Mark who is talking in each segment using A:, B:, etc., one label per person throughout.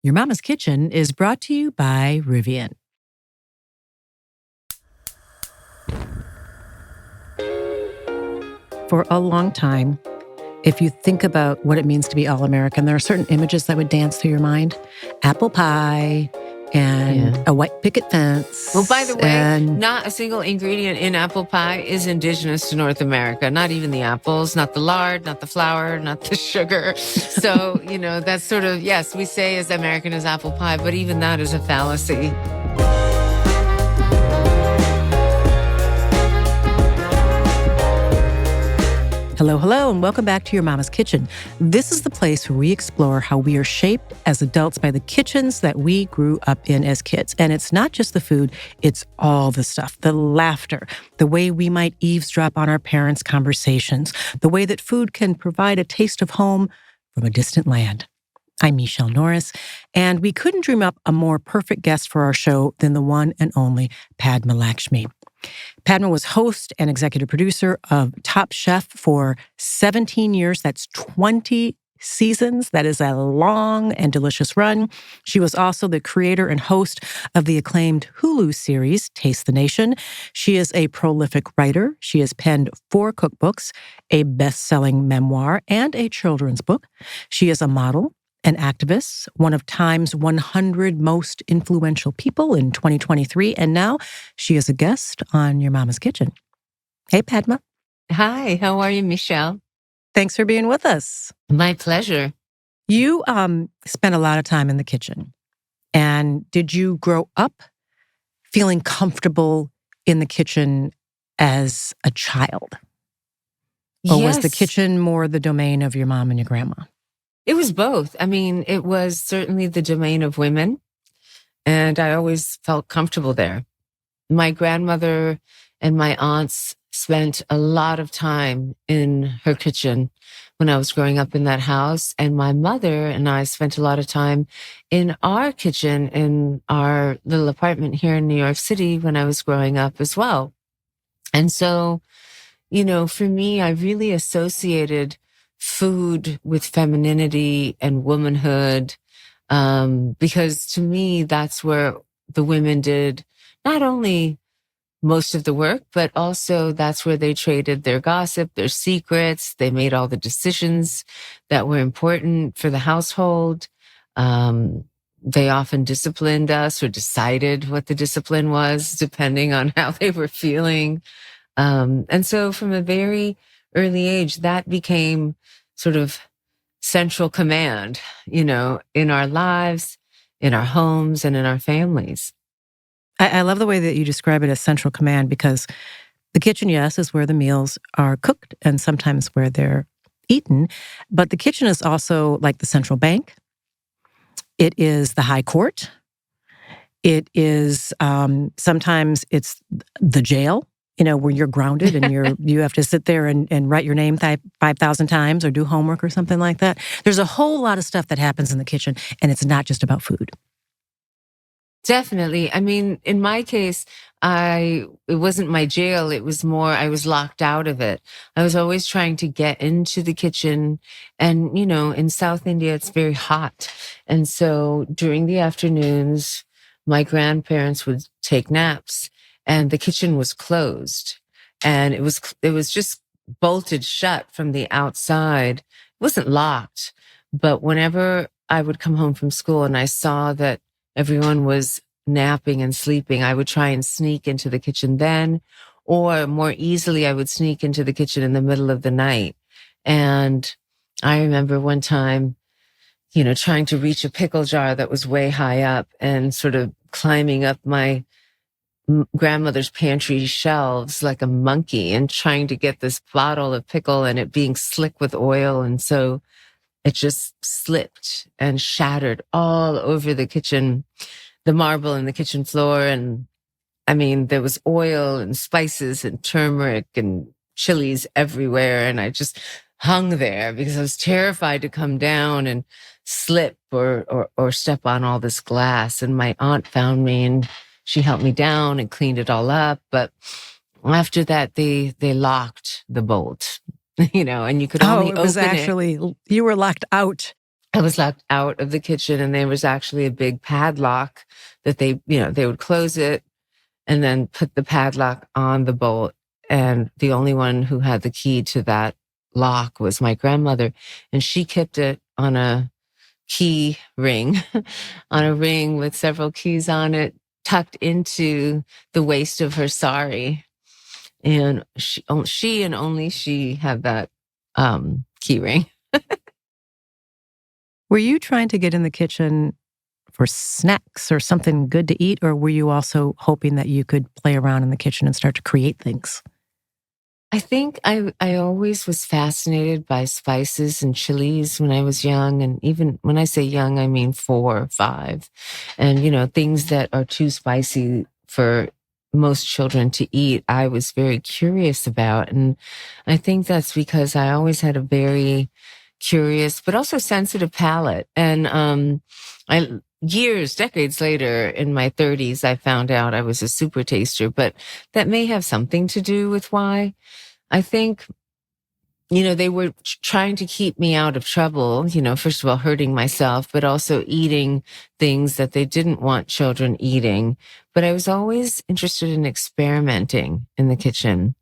A: Your Mama's Kitchen is brought to you by Rivian. For a long time, if you think about what it means to be all-American, there are certain images that would dance through your mind. Apple pie and a white picket fence.
B: Well, by the way, not a single ingredient in apple pie is indigenous to North America. Not even the apples, not the lard, not the flour, not the sugar. So, that's sort of, yes, we say as American as apple pie, but even that is a fallacy.
A: Hello, and welcome back to Your Mama's Kitchen. This is the place where we explore how we are shaped as adults by the kitchens that we grew up in as kids. And it's not just the food, it's all the stuff, the laughter, the way we might eavesdrop on our parents' conversations, the way that food can provide a taste of home from a distant land. I'm Michelle Norris, and we couldn't dream up a more perfect guest for our show than the one and only Padma Lakshmi. Padma was host and executive producer of Top Chef for 17 years. That's 20 seasons. That is a long and delicious run. She was also the creator and host of the acclaimed Hulu series, Taste the Nation. She is a prolific writer. She has penned 4 cookbooks, a best-selling memoir, and a children's book. She is a model, an activist, one of Time's 100 most influential people in 2023, and now she is a guest on Your Mama's Kitchen. Hey, Padma.
B: Hi, how are you, Michelle?
A: Thanks for being with us.
B: My pleasure.
A: You spent a lot of time in the kitchen, and did you grow up feeling comfortable in the kitchen as a child? Or was the kitchen more the domain of your mom and your grandma?
B: It was both. I mean, it was certainly the domain of women, and I always felt comfortable there. My grandmother and my aunts spent a lot of time in her kitchen when I was growing up in that house, and my mother and I spent a lot of time in our kitchen in our little apartment here in New York City when I was growing up as well. And so, for me, I really associated food with femininity and womanhood, because to me, that's where the women did not only most of the work, but also that's where they traded their gossip, their secrets. They made all the decisions that were important for the household. They often disciplined us or decided what the discipline was, depending on how they were feeling. And so from a very early age, that became sort of central command, in our lives, in our homes, and in our families.
A: I love the way that you describe it as central command, because the kitchen, yes, is where the meals are cooked and sometimes where they're eaten. But the kitchen is also like the central bank. It is the high court. It is sometimes it's the jail, where you're grounded and you have to sit there and write your name 5,000 times or do homework or something like that. There's a whole lot of stuff that happens in the kitchen, and it's not just about food.
B: Definitely. I mean, in my case, it wasn't my jail. It was more, I was locked out of it. I was always trying to get into the kitchen. And, in South India, it's very hot. And so during the afternoons, my grandparents would take naps, and the kitchen was closed, and it was just bolted shut from the outside. It wasn't locked, but whenever I would come home from school and I saw that everyone was napping and sleeping, I would try and sneak into the kitchen then, or more easily, I would sneak into the kitchen in the middle of the night. And I remember one time, trying to reach a pickle jar that was way high up and sort of climbing up my grandmother's pantry shelves like a monkey and trying to get this bottle of pickle, and it being slick with oil. And so it just slipped and shattered all over the kitchen, the marble in the kitchen floor. And I mean, there was oil and spices and turmeric and chilies everywhere. And I just hung there because I was terrified to come down and slip or step on all this glass. And my aunt found me and she helped me down and cleaned it all up. But after that, they locked the bolt, and you could only open it.
A: You were locked out.
B: I was locked out of the kitchen, and there was actually a big padlock that they would close it and then put the padlock on the bolt. And the only one who had the key to that lock was my grandmother. And she kept it on a key ring, on a ring with several keys on it, tucked into the waist of her sari. And she and only she had that key ring.
A: Were you trying to get in the kitchen for snacks or something good to eat, or were you also hoping that you could play around in the kitchen and start to create things?
B: I think I always was fascinated by spices and chilies when I was young. And even when I say young, I mean 4 or 5. And, things that are too spicy for most children to eat, I was very curious about. And I think that's because I always had a very curious, but also sensitive palate. And decades later, in my 30s, I found out I was a super taster, but that may have something to do with why. I think, they were trying to keep me out of trouble, first of all, hurting myself, but also eating things that they didn't want children eating. But I was always interested in experimenting in the kitchen.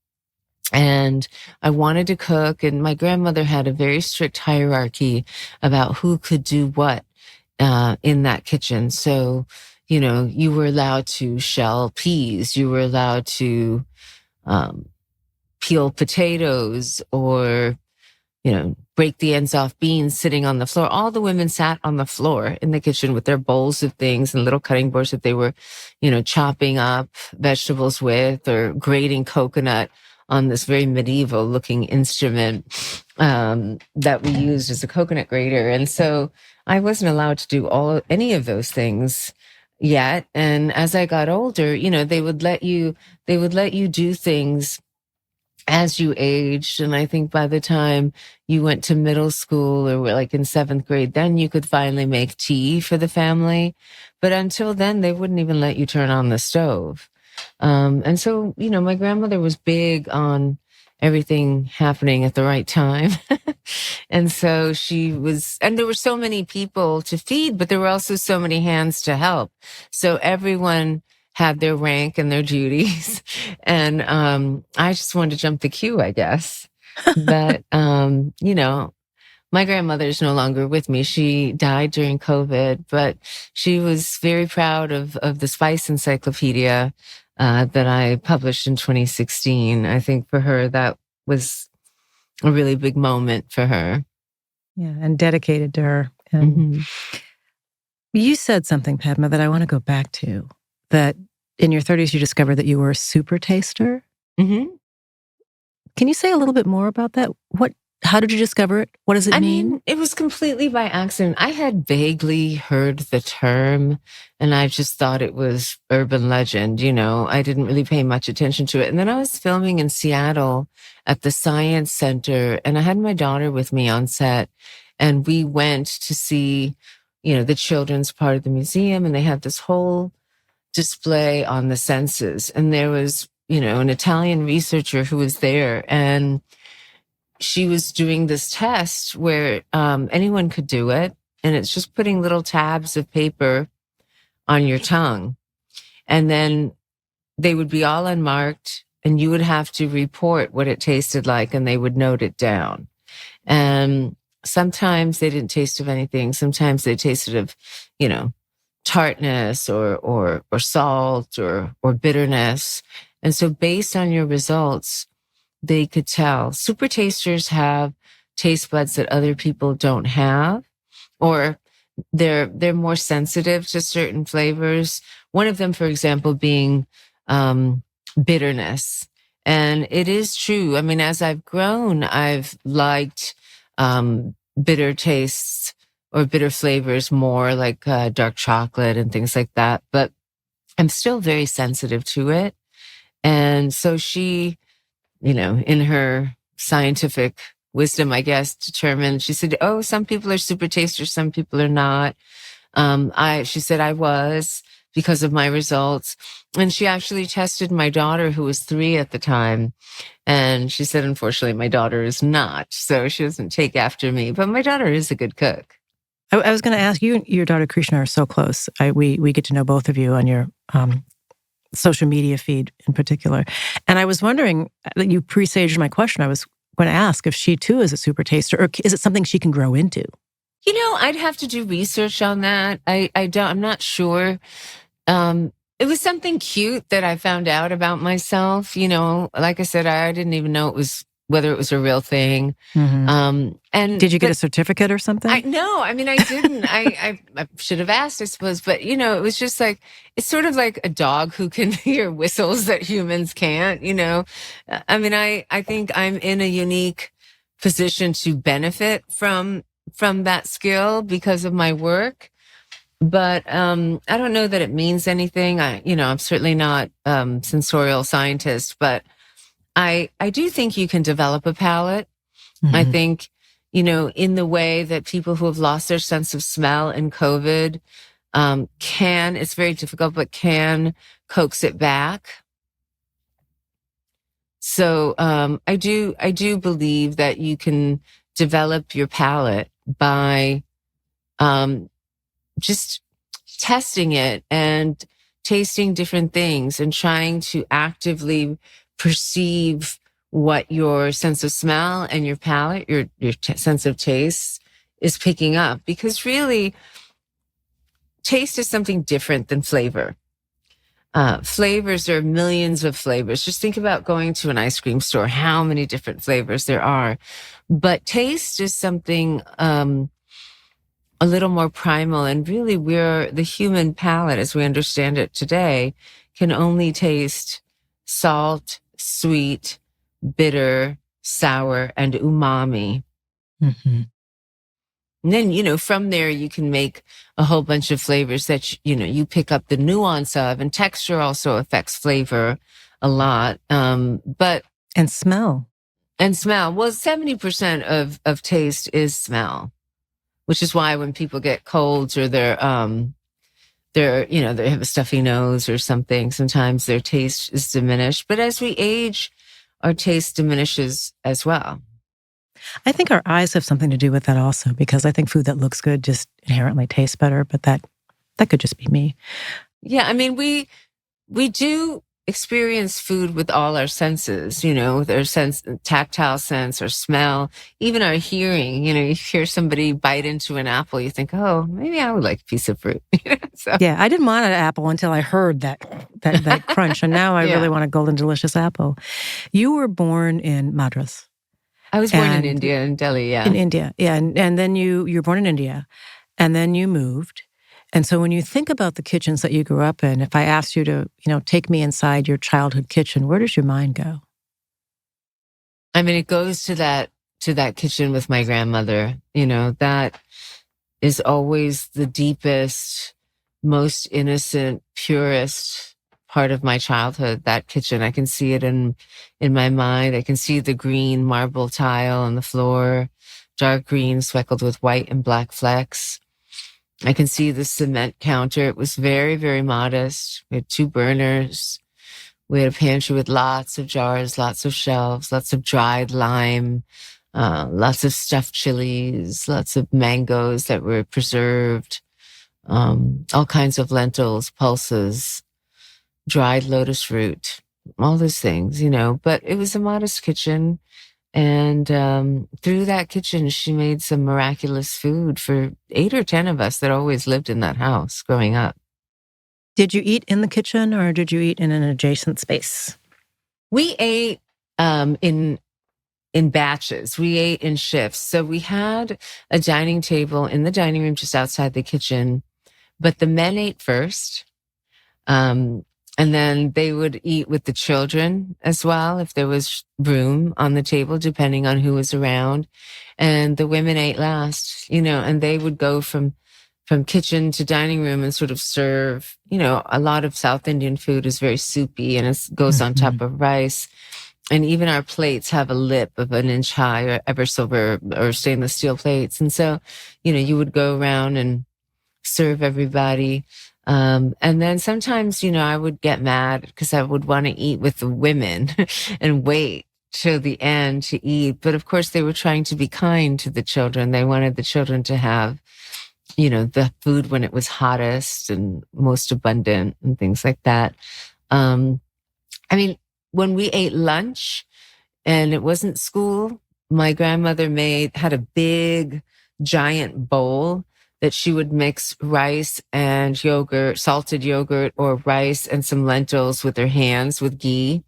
B: And I wanted to cook, and my grandmother had a very strict hierarchy about who could do what in that kitchen. So, you were allowed to shell peas, you were allowed to peel potatoes, or, break the ends off beans sitting on the floor. All the women sat on the floor in the kitchen with their bowls of things and little cutting boards that they were, chopping up vegetables with, or grating coconut on this very medieval looking instrument that we used as a coconut grater. And so I wasn't allowed to do any of those things yet. And as I got older, they would let you do things as you aged. And I think by the time you went to middle school, or were like in 7th grade, then you could finally make tea for the family. But until then, they wouldn't even let you turn on the stove. And so, my grandmother was big on everything happening at the right time. And so and there were so many people to feed, but there were also so many hands to help. So everyone had their rank and their duties. And I just wanted to jump the queue, I guess. But, my grandmother's no longer with me. She died during COVID, but she was very proud of the Spice Encyclopedia that I published in 2016. I think for her, that was a really big moment for her.
A: Yeah, and dedicated to her. And you said something, Padma, that I want to go back to, that in your 30s, you discovered that you were a super taster.
B: Mm-hmm.
A: Can you say a little bit more about that? How did you discover it? What does it mean?
B: I mean, it was completely by accident. I had vaguely heard the term, and I just thought it was urban legend. I didn't really pay much attention to it. And then I was filming in Seattle at the Science Center, and I had my daughter with me on set, and we went to see, the children's part of the museum, and they had this whole display on the senses. And there was, an Italian researcher who was there, and she was doing this test where anyone could do it. And it's just putting little tabs of paper on your tongue. And then they would be all unmarked, and you would have to report what it tasted like, and they would note it down. And sometimes they didn't taste of anything. Sometimes they tasted of, tartness or salt or bitterness. And so based on your results, they could tell. Super tasters have taste buds that other people don't have, or they're more sensitive to certain flavors. One of them, for example, being bitterness. And it is true. I mean, as I've grown, I've liked bitter tastes or bitter flavors more, like dark chocolate and things like that. But I'm still very sensitive to it. And so she, in her scientific wisdom, I guess, determined, she said, oh, some people are super tasters, some people are not. She said I was, because of my results. And she actually tested my daughter, who was 3 at the time. And she said, unfortunately, my daughter is not. So she doesn't take after me, but my daughter is a good cook.
A: I was going to ask you, your daughter Krishna are so close. We get to know both of you on your social media feed in particular. And I was wondering that you presaged my question. I was going to ask if she too is a super taster, or is it something she can grow into?
B: I'd have to do research on that. I'm not sure. It was something cute that I found out about myself. Like I said, I didn't even know whether it was a real thing.
A: And did you get a certificate or something?
B: No, I mean, I didn't. I should have asked, I suppose. But, it was just like, it's sort of like a dog who can hear whistles that humans can't, I mean, I think I'm in a unique position to benefit from that skill because of my work. But I don't know that it means anything. I'm certainly not sensorial scientist, but I do think you can develop a palate. I think, in the way that people who have lost their sense of smell in COVID it's very difficult, but can coax it back. So I do believe that you can develop your palate by just testing it and tasting different things and trying to actively perceive what your sense of smell and your palate, your sense of taste is picking up. Because really, taste is something different than flavor. Flavors, there are millions of flavors. Just think about going to an ice cream store, how many different flavors there are. But taste is something a little more primal, and really the human palate, as we understand it today, can only taste salt, sweet, bitter, sour, and umami. And then, from there, you can make a whole bunch of flavors that, you pick up the nuance of, and texture also affects flavor a lot. And
A: smell.
B: Well, 70% of taste is smell, which is why when people get colds or they have a stuffy nose or something, sometimes their taste is diminished. But as we age, our taste diminishes as well.
A: I think our eyes have something to do with that also, because I think food that looks good just inherently tastes better, but that could just be me.
B: Yeah, I mean, we do experience food with all our senses, their tactile sense, or smell, even our hearing. You hear somebody bite into an apple, you think, oh, maybe I would like a piece of fruit. So.
A: Yeah, I didn't want an apple until I heard that crunch, and now I really want a golden delicious apple. You were born in Madras.
B: I was born in India, in Delhi, yeah.
A: In India, yeah. And then you were born in India, and then you moved. And so when you think about the kitchens that you grew up in, if I asked you to, take me inside your childhood kitchen, where does your mind go?
B: I mean, it goes to that kitchen with my grandmother. That is always the deepest, most innocent, purest part of my childhood, that kitchen. I can see it in my mind. I can see the green marble tile on the floor, dark green speckled with white and black flecks. I can see the cement counter. It was very, very modest. We had 2 burners. We had a pantry with lots of jars, lots of shelves, lots of dried lime, lots of stuffed chilies, lots of mangoes that were preserved, all kinds of lentils, pulses, dried lotus root, all those things, but it was a modest kitchen. And through that kitchen, she made some miraculous food for 8 or 10 of us that always lived in that house growing up.
A: Did you eat in the kitchen, or did you eat in an adjacent space?
B: We ate in batches. We ate in shifts. So we had a dining table in the dining room just outside the kitchen, but the men ate first. And then they would eat with the children as well, if there was room on the table, depending on who was around. And the women ate last, and they would go from kitchen to dining room and sort of serve, a lot of South Indian food is very soupy, and it goes on top of rice. And even our plates have a lip of an inch high, or ever silver or stainless steel plates. And so, you would go around and serve everybody. And then sometimes, I would get mad because I would want to eat with the women and wait till the end to eat. But of course, they were trying to be kind to the children. They wanted the children to have the food when it was hottest and most abundant and things like that. Um, I mean, when we ate lunch and it wasn't school, my grandmother had a big giant bowl that she would mix rice and yogurt, salted yogurt or rice and some lentils with her hands with ghee.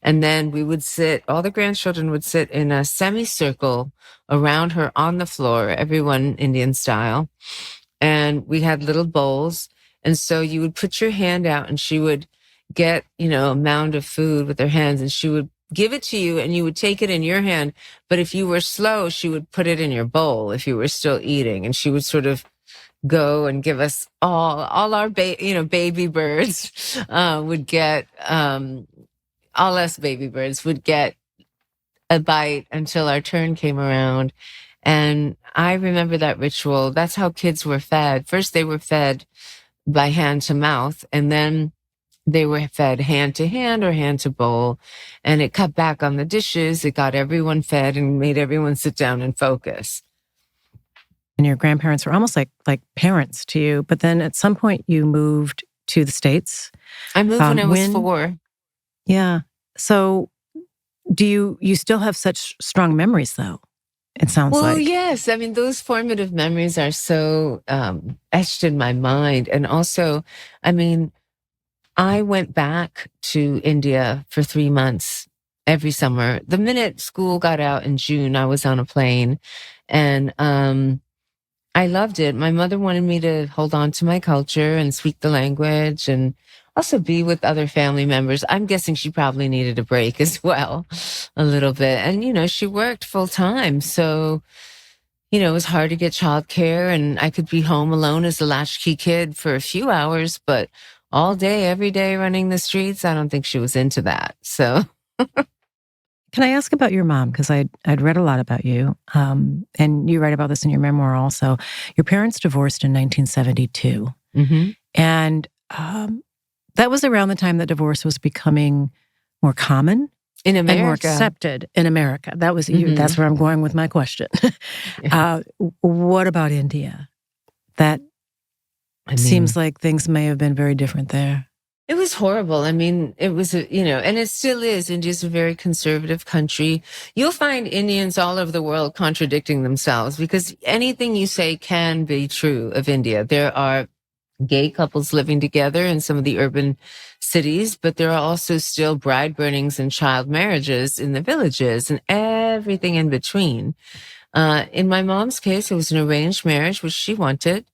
B: And then we would all the grandchildren would sit in a semicircle around her on the floor, everyone Indian style. And we had little bowls. And so you would put your hand out and she would get, a mound of food with her hands and she would give it to you and you would take it in your hand. But if you were slow, she would put it in your bowl if you were still eating. And she would sort of go and give us all our, baby birds, would get, all us baby birds would get a bite until our turn came around. And I remember that ritual. That's how kids were fed. First, they were fed by hand to mouth, and then they were fed hand to hand or hand to bowl. And it cut back on the dishes. It got everyone fed and made everyone sit down and focus.
A: And your grandparents were almost like parents to you. But then at some point you moved to the States.
B: I moved when I was 4.
A: Yeah. So do you still have such strong memories though? It sounds like.
B: Well, yes. I mean, those formative memories are so etched in my mind. And also, I mean, I went back to India for 3 months every summer. The minute school got out in June, I was on a plane and I loved it. My mother wanted me to hold on to my culture and speak the language and also be with other family members. I'm guessing she probably needed a break as well, a little bit. And, she worked full time. So, it was hard to get childcare and I could be home alone as a latchkey kid for a few hours, but all day, every day running the streets, I don't think she was into that. So.
A: Can I ask about your mom? Because I'd read a lot about you, and you write about this in your memoir also. Your parents divorced in 1972.
B: Mm-hmm.
A: And that was around the time that divorce was becoming more common
B: in America.
A: And more accepted in America. That was
B: Mm-hmm.
A: That's where I'm going with my question. What about India? That seems like things may have been very different there.
B: It was horrible. I mean, it was, and it still is. India's a very conservative country. You'll find Indians all over the world contradicting themselves because anything you say can be true of India. There are gay couples living together in some of the urban cities, but there are also still bride burnings and child marriages in the villages and everything in between. In my mom's case, it was an arranged marriage, which she wanted.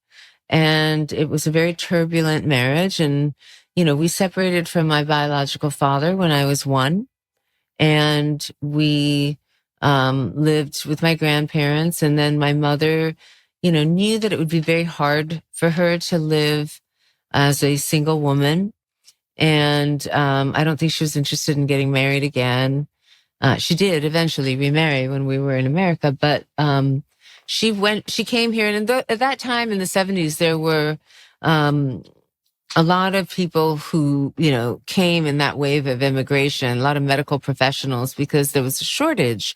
B: And it was a very turbulent marriage. And we separated from my biological father when I was 1, and we lived with my grandparents. And then my mother, knew that it would be very hard for her to live as a single woman. And I don't think she was interested in getting married again. She did eventually remarry when we were in America, but she came here. And at that time in the 70s, there were a lot of people who, came in that wave of immigration, a lot of medical professionals, because there was a shortage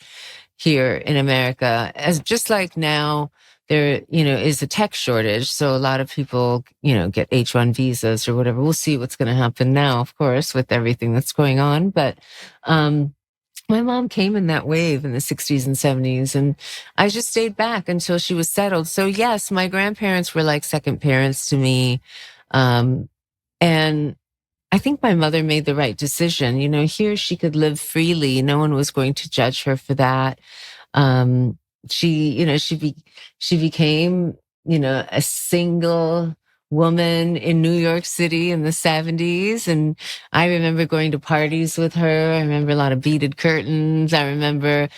B: here in America. Just like now, there, is a tech shortage. So a lot of people, get H-1 visas or whatever. We'll see what's going to happen now, of course, with everything that's going on. But my mom came in that wave in the 60s and 70s, and I just stayed back until she was settled. So yes, my grandparents were like second parents to me. And I think my mother made the right decision. Here she could live freely. No one was going to judge her for that. She became, a single woman in New York City in the 70s. And I remember going to parties with her. I remember a lot of beaded curtains. I remember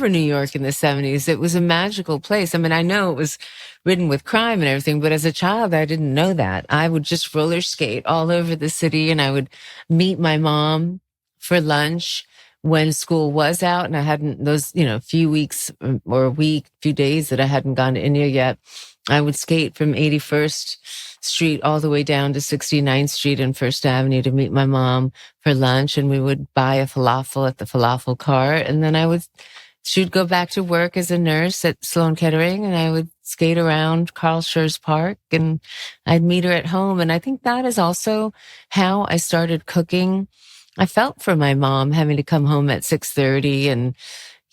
B: New York in the 70s. It was a magical place. I mean, I know it was ridden with crime and everything, but as a child, I didn't know that. I would just roller skate all over the city, and I would meet my mom for lunch when school was out, and I hadn't those, few weeks or a week, few days that I hadn't gone to India yet. I would skate from 81st Street all the way down to 69th Street and First Avenue to meet my mom for lunch. And we would buy a falafel at the falafel cart. And then she would go back to work as a nurse at Sloan Kettering, and I would skate around Carl Schurz Park, and I'd meet her at home. And I think that is also how I started cooking. I felt for my mom having to come home at 6:30 and,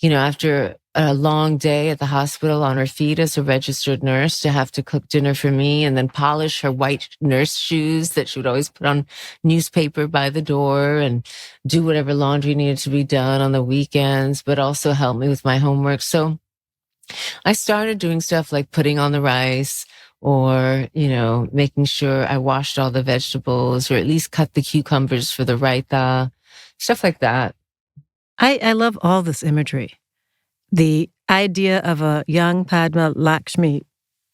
B: after a long day at the hospital on her feet as a registered nurse, to have to cook dinner for me and then polish her white nurse shoes that she would always put on newspaper by the door and do whatever laundry needed to be done on the weekends, but also help me with my homework. So I started doing stuff like putting on the rice or, making sure I washed all the vegetables or at least cut the cucumbers for the raita, stuff like that.
A: I love all this imagery. The idea of a young Padma Lakshmi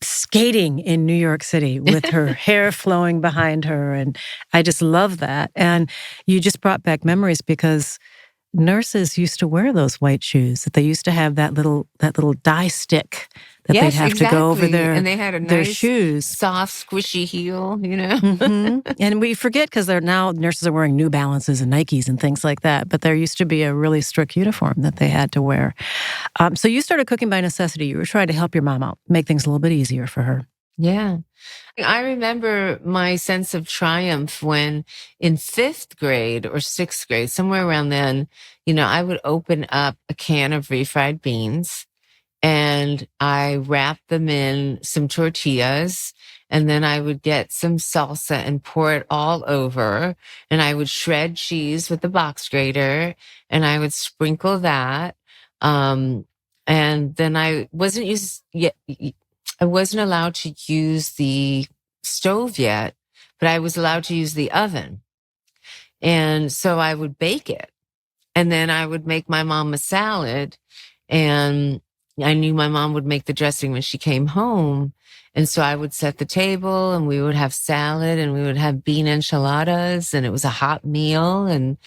A: skating in New York City with her hair flowing behind her. And I just love that. And you just brought back memories because nurses used to wear those white shoes, that they used to have that little dye stick that they'd
B: Yes,
A: have to go over
B: exactly. And they had a
A: their
B: nice,
A: shoes.
B: soft, squishy heel,
A: And we forget because nurses are wearing New Balances and Nikes and things like that. But there used to be a really strict uniform that they had to wear. So you started cooking by necessity. You were trying to help your mom out, make things a little bit easier for her.
B: Yeah. I remember my sense of triumph when in 5th grade or 6th grade, somewhere around then, I would open up a can of refried beans and I wrapped them in some tortillas, and then I would get some salsa and pour it all over, and I would shred cheese with the box grater and I would sprinkle that. And then I wasn't allowed to use the stove yet, but I was allowed to use the oven. And so I would bake it. And then I would make my mom a salad. And I knew my mom would make the dressing when she came home. And so I would set the table and we would have salad and we would have bean enchiladas, and it was a hot meal. And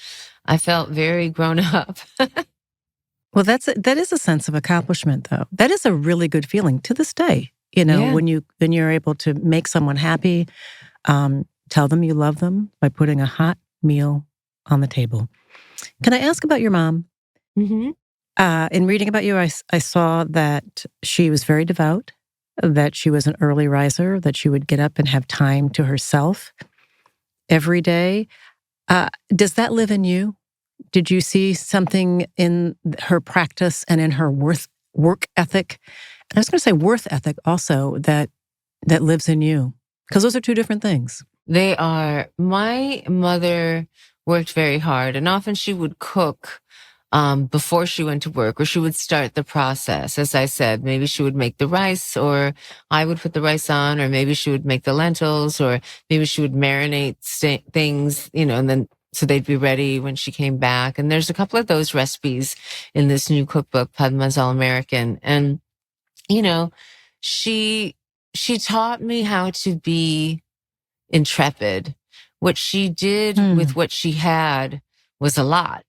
B: I felt very grown up.
A: Well, that is a sense of accomplishment, though. That is a really good feeling to this day.
B: Yeah.
A: When you're able to make someone happy, tell them you love them by putting a hot meal on the table. Can I ask about your mom?
B: Mm-hmm.
A: In reading about you, I saw that she was very devout, that she was an early riser, that she would get up and have time to herself every day. Does that live in you? Did you see something in her practice and in her work ethic? And I was going to say worth ethic also that lives in you, because those are two different things.
B: They are. My mother worked very hard, and often she would cook before she went to work, or she would start the process. As I said, maybe she would make the rice, or I would put the rice on, or maybe she would make the lentils, or maybe she would marinate things, and then so they'd be ready when she came back. And there's a couple of those recipes in this new cookbook, Padma's All-American. And, she taught me how to be intrepid. What she did with what she had was a lot.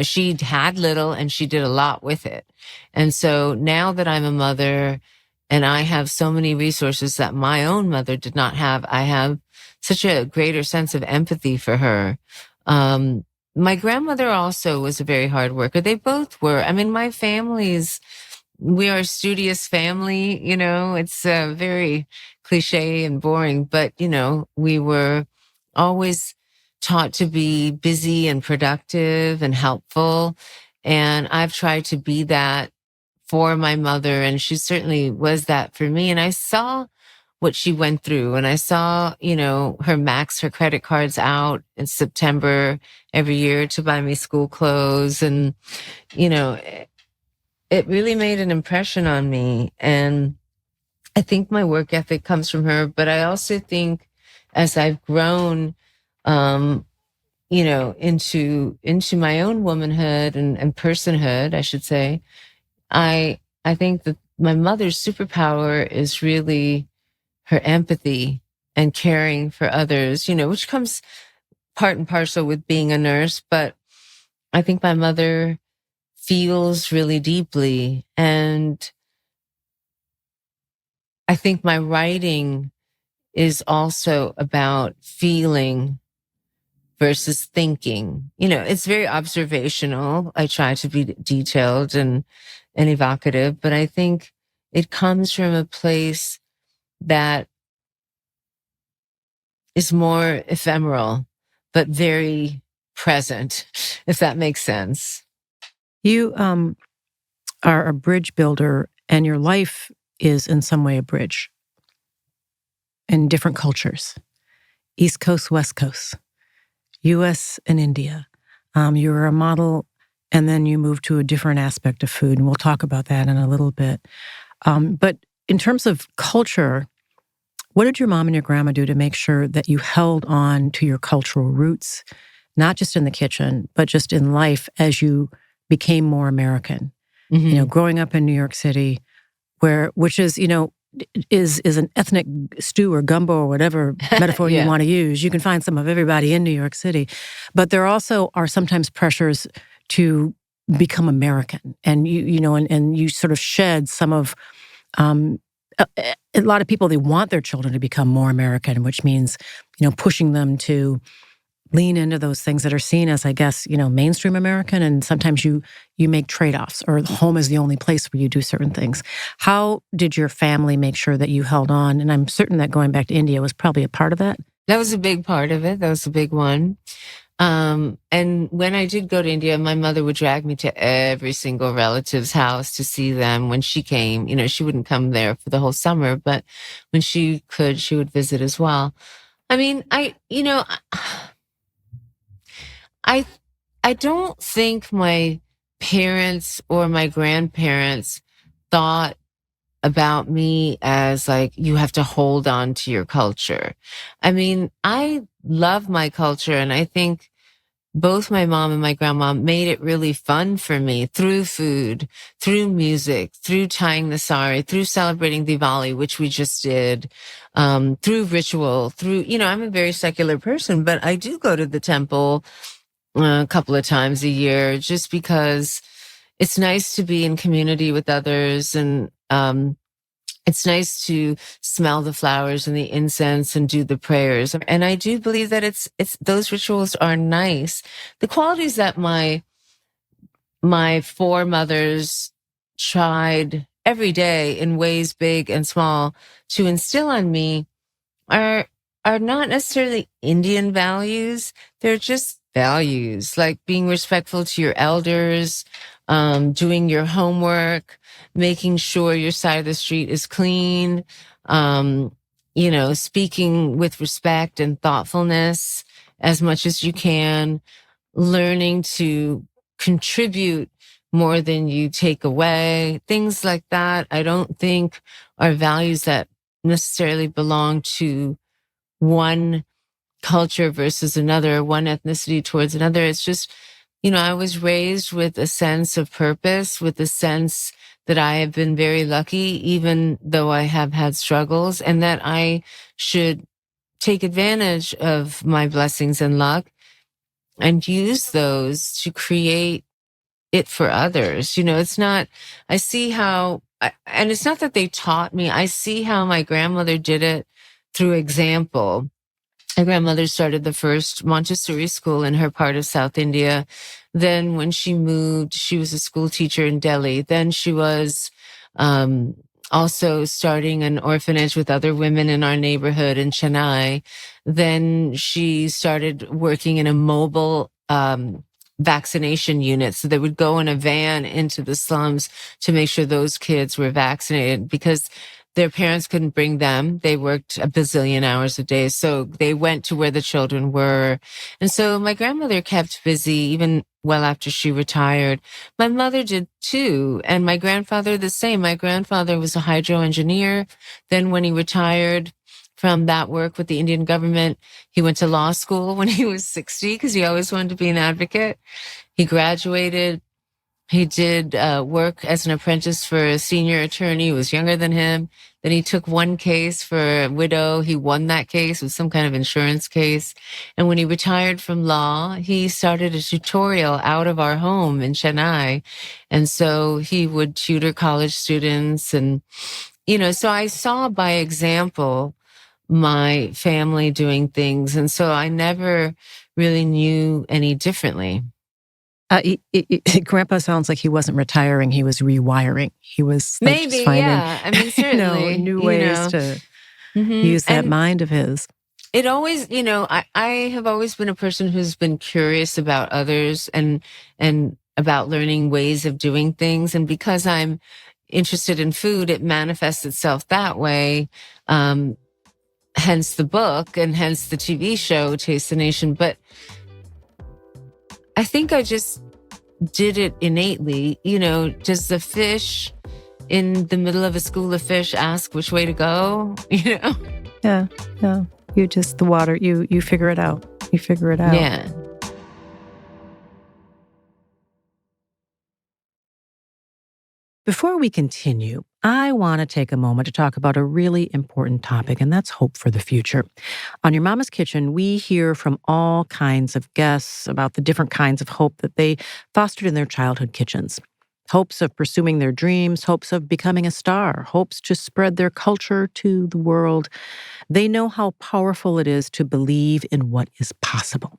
B: She had little and she did a lot with it. And so now that I'm a mother and I have so many resources that my own mother did not have, I have such a greater sense of empathy for her. My grandmother also was a very hard worker. They both were. I mean, we are a studious family, it's very cliche and boring, but, we were always taught to be busy and productive and helpful. And I've tried to be that for my mother, and she certainly was that for me. And I saw what she went through, and I saw, her max her credit cards out in September every year to buy me school clothes. And, it really made an impression on me. And I think my work ethic comes from her, but I also think as I've grown, into my own womanhood and personhood, I should say, I think that my mother's superpower is really her empathy and caring for others, which comes part and parcel with being a nurse. But I think my mother feels really deeply. And I think my writing is also about feeling versus thinking. It's very observational. I try to be detailed and evocative, but I think, it comes from a place that is more ephemeral, but very present, if that makes sense.
A: You are a bridge builder, and your life is in some way a bridge in different cultures, East Coast, West Coast, US and India. You were a model, and then you moved to a different aspect of food, and we'll talk about that in a little bit. But in terms of culture, what did your mom and your grandma do to make sure that you held on to your cultural roots, not just in the kitchen, but just in life as you became more American?
B: Mm-hmm.
A: Growing up in New York City, which is, is an ethnic stew or gumbo or whatever metaphor you
B: Yeah.
A: want to use. You can find some of everybody in New York City, but there also are sometimes pressures to become American, and and you sort of shed some of. A lot of people, they want their children to become more American, which means, pushing them to lean into those things that are seen as, I guess, mainstream American. And sometimes you make trade-offs, or home is the only place where you do certain things. How did your family make sure that you held on? And I'm certain that going back to India was probably a part of that.
B: That was a big part of it. That was a big one. And when I did go to India, my mother would drag me to every single relative's house to see them when she came. She wouldn't come there for the whole summer, but when she could, she would visit as well. I mean, I don't think my parents or my grandparents thought about me as like, you have to hold on to your culture. I mean, I love my culture, and I think both my mom and my grandma made it really fun for me through food, through music, through tying the sari, through celebrating Diwali, which we just did, through ritual, I'm a very secular person, but I do go to the temple a couple of times a year just because it's nice to be in community with others, and it's nice to smell the flowers and the incense and do the prayers. And I do believe that it's those rituals are nice. The qualities that my foremothers tried every day in ways big and small to instill on me are not necessarily Indian values. They're just values, like being respectful to your elders, doing your homework, making sure your side of the street is clean, speaking with respect and thoughtfulness as much as you can, learning to contribute more than you take away, things like that. I don't think are values that necessarily belong to one culture versus another, one ethnicity towards another. It's just, I was raised with a sense of purpose, with a sense that I have been very lucky, even though I have had struggles, and that I should take advantage of my blessings and luck and use those to create it for others. It's not, I see how, and it's not that they taught me, I see how my grandmother did it through example. My grandmother started the first Montessori school in her part of South India. Then when she moved, she was a school teacher in Delhi. Then she was also starting an orphanage with other women in our neighborhood in Chennai. Then she started working in a mobile vaccination unit. So they would go in a van into the slums to make sure those kids were vaccinated, because their parents couldn't bring them. They worked a bazillion hours a day. So they went to where the children were. And so my grandmother kept busy even well after she retired. My mother did too. And my grandfather the same. My grandfather was a hydro engineer. Then when he retired from that work with the Indian government, he went to law school when he was 60 because he always wanted to be an advocate. He graduated. He did work as an apprentice for a senior attorney who was younger than him. Then he took one case for a widow. He won that case. It was some kind of insurance case. And when he retired from law, he started a tutorial out of our home in Chennai. And so he would tutor college students. And, so I saw by example my family doing things. And so I never really knew any differently.
A: Grandpa sounds like he wasn't retiring; he was rewiring. He was like
B: Maybe,
A: just finding,
B: yeah. I mean, certainly,
A: new ways to use that
B: And
A: mind of his.
B: it always, I have always been a person who's been curious about others and about learning ways of doing things. And because I'm interested in food, it manifests itself that way. Hence the book and hence the TV show, Taste the Nation. But I think I just did it innately. Does the fish in the middle of a school of fish ask which way to go?
A: Yeah, yeah. You just the water. You figure it out. You figure it out.
B: Yeah.
A: Before we continue, I want to take a moment to talk about a really important topic, and that's hope for the future. On Your Mama's Kitchen, we hear from all kinds of guests about the different kinds of hope that they fostered in their childhood kitchens. Hopes of pursuing their dreams, hopes of becoming a star, hopes to spread their culture to the world. They know how powerful it is to believe in what is possible.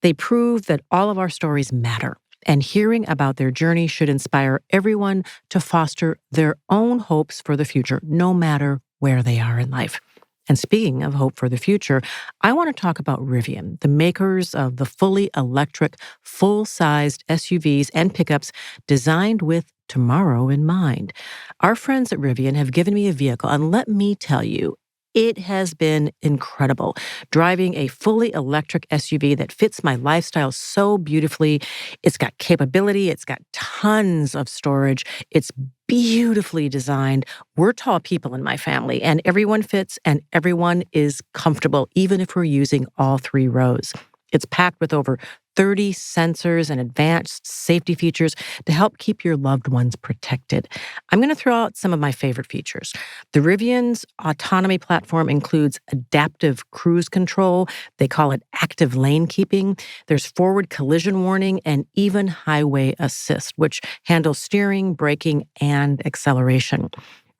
A: They prove that all of our stories matter, and hearing about their journey should inspire everyone to foster their own hopes for the future, no matter where they are in life. And speaking of hope for the future, I want to talk about Rivian, the makers of the fully electric, full-sized SUVs and pickups designed with tomorrow in mind. Our friends at Rivian have given me a vehicle, and let me tell you, it has been incredible. Driving a fully electric SUV that fits my lifestyle so beautifully. It's got capability. It's got tons of storage. It's beautifully designed. We're tall people in my family, and everyone fits and everyone is comfortable, even if we're using all 3 rows. It's packed with over 30 sensors and advanced safety features to help keep your loved ones protected. I'm going to throw out some of my favorite features. The Rivian's autonomy platform includes adaptive cruise control. They call it active lane keeping. There's forward collision warning and even highway assist, which handles steering, braking, and acceleration.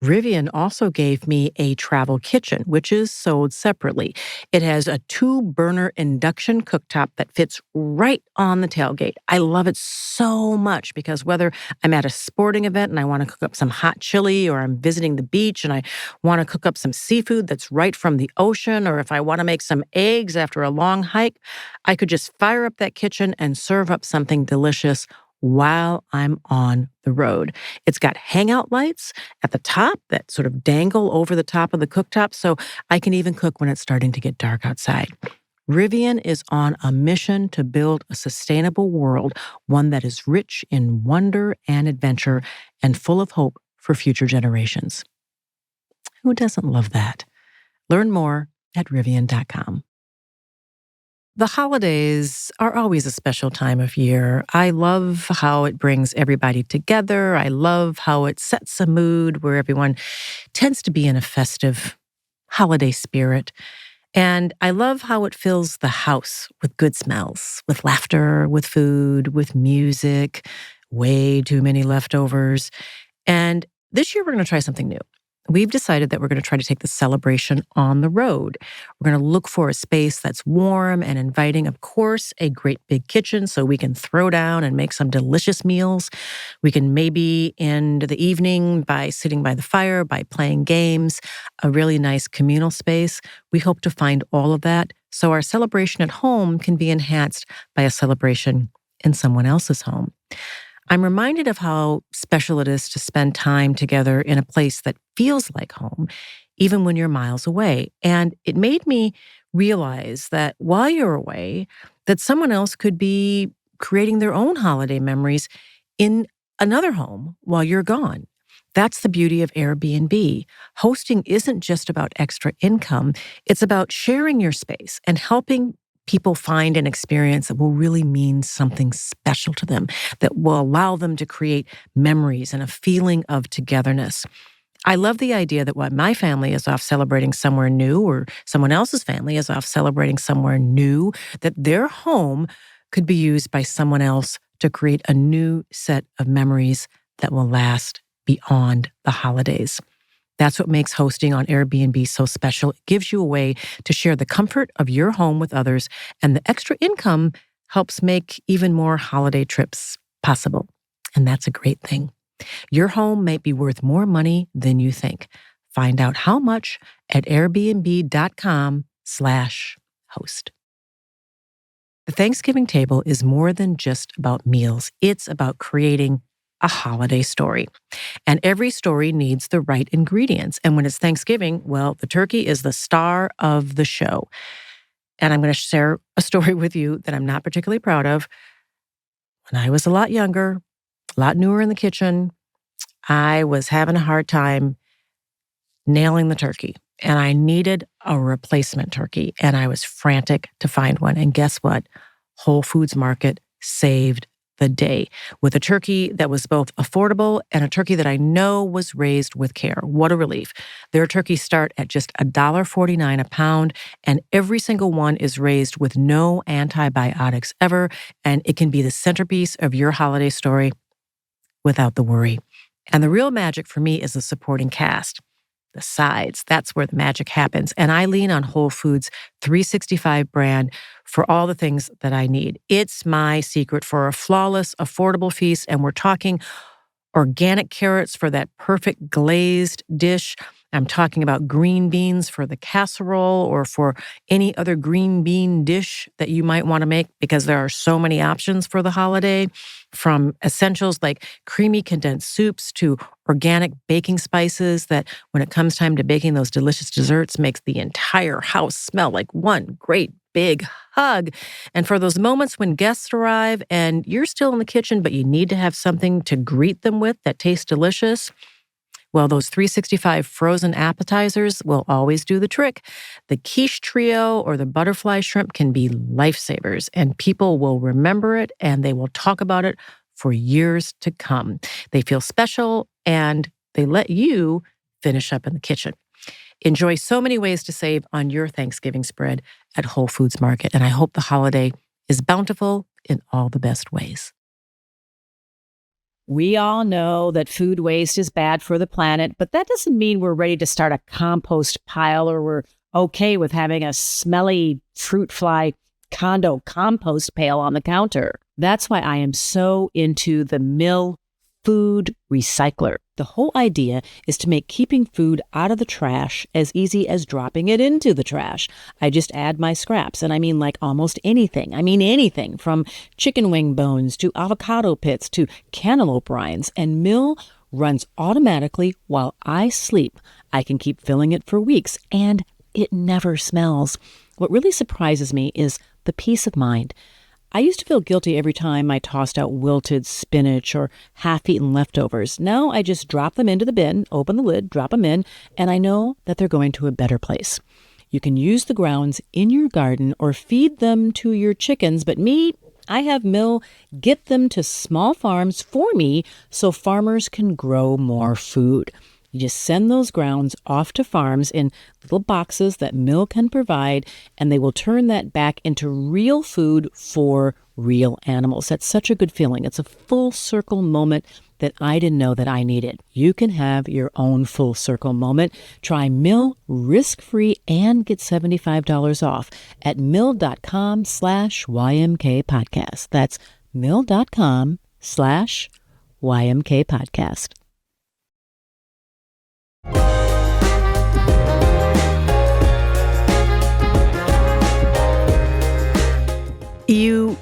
A: Rivian also gave me a travel kitchen, which is sold separately. It has a 2-burner induction cooktop that fits right on the tailgate. I love it so much because whether I'm at a sporting event and I want to cook up some hot chili, or I'm visiting the beach and I want to cook up some seafood that's right from the ocean, or if I want to make some eggs after a long hike, I could just fire up that kitchen and serve up something delicious while I'm on the road. It's got hangout lights at the top that sort of dangle over the top of the cooktop, so I can even cook when it's starting to get dark outside. Rivian is on a mission to build a sustainable world, one that is rich in wonder and adventure and full of hope for future generations. Who doesn't love that? Learn more at Rivian.com. The holidays are always a special time of year. I love how it brings everybody together. I love how it sets a mood where everyone tends to be in a festive holiday spirit. And I love how it fills the house with good smells, with laughter, with food, with music, way too many leftovers. And this year we're going to try something new. We've decided that we're going to try to take the celebration on the road. We're going to look for a space that's warm and inviting. Of course, a great big kitchen so we can throw down and make some delicious meals. We can maybe end the evening by sitting by the fire, by playing games, a really nice communal space. We hope to find all of that so our celebration at home can be enhanced by a celebration in someone else's home. I'm reminded of how special it is to spend time together in a place that feels like home, even when you're miles away. And it made me realize that while you're away, that someone else could be creating their own holiday memories in another home while you're gone. That's the beauty of Airbnb. Hosting isn't just about extra income. It's about sharing your space and helping people find an experience that will really mean something special to them, that will allow them to create memories and a feeling of togetherness. I love the idea that while my family is off celebrating somewhere new, or someone else's family is off celebrating somewhere new, that their home could be used by someone else to create a new set of memories that will last beyond the holidays. That's what makes hosting on Airbnb so special. It gives you a way to share the comfort of your home with others, and the extra income helps make even more holiday trips possible. And that's a great thing. Your home might be worth more money than you think. Find out how much at airbnb.com/host. The Thanksgiving table is more than just about meals. It's about creating a holiday story. And every story needs the right ingredients. And when it's Thanksgiving, well, the turkey is the star of the show. And I'm going to share a story with you that I'm not particularly proud of. When I was a lot younger, a lot newer in the kitchen, I was having a hard time nailing the turkey. And I needed a replacement turkey. And I was frantic to find one. And guess what? Whole Foods Market saved the day with a turkey that was both affordable and a turkey that I know was raised with care. What a relief. Their turkeys start at just $1.49 a pound, and every single one is raised with no antibiotics ever, and it can be the centerpiece of your holiday story without the worry. And the real magic for me is the supporting cast. The sides, that's where the magic happens. And I lean on Whole Foods 365 brand for all the things that I need. It's my secret for a flawless, affordable feast. And we're talking organic carrots for that perfect glazed dish. I'm talking about green beans for the casserole or for any other green bean dish that you might want to make, because there are so many options for the holiday, from essentials like creamy condensed soups to organic baking spices that when it comes time to baking those delicious desserts makes the entire house smell like one great big hug. And for those moments when guests arrive and you're still in the kitchen, but you need to have something to greet them with that tastes delicious, well, those 365 frozen appetizers will always do the trick. The quiche trio or the butterfly shrimp can be lifesavers, and people will remember it and they will talk about it for years to come. They feel special and they let you finish up in the kitchen. Enjoy so many ways to save on your Thanksgiving spread at Whole Foods Market, and I hope the holiday is bountiful in all the best ways.
C: We all know that food waste is bad for the planet, but that doesn't mean we're ready to start a compost pile or we're okay with having a smelly fruit fly condo compost pail on the counter. That's why I am so into the Mill Food Recycler. The whole idea is to make keeping food out of the trash as easy as dropping it into the trash. I just add my scraps, and I mean like almost anything. I mean anything from chicken wing bones to avocado pits to cantaloupe rinds, and Mill runs automatically while I sleep. I can keep filling it for weeks, and it never smells. What really surprises me is the peace of mind. I used to feel guilty every time I tossed out wilted spinach or half-eaten leftovers. Now I just drop them into the bin, open the lid, drop them in, and I know that they're going to a better place. You can use the grounds in your garden or feed them to your chickens, but me, I have Mill get them to small farms for me so farmers can grow more food. You just send those grounds off to farms in little boxes that Mill can provide, and they will turn that back into real food for real animals. That's such a good feeling. It's a full circle moment that I didn't know that I needed. You can have your own full circle moment. Try Mill risk-free and get $75 off at mill.com/YMK podcast. That's mill.com/YMK podcast.
A: You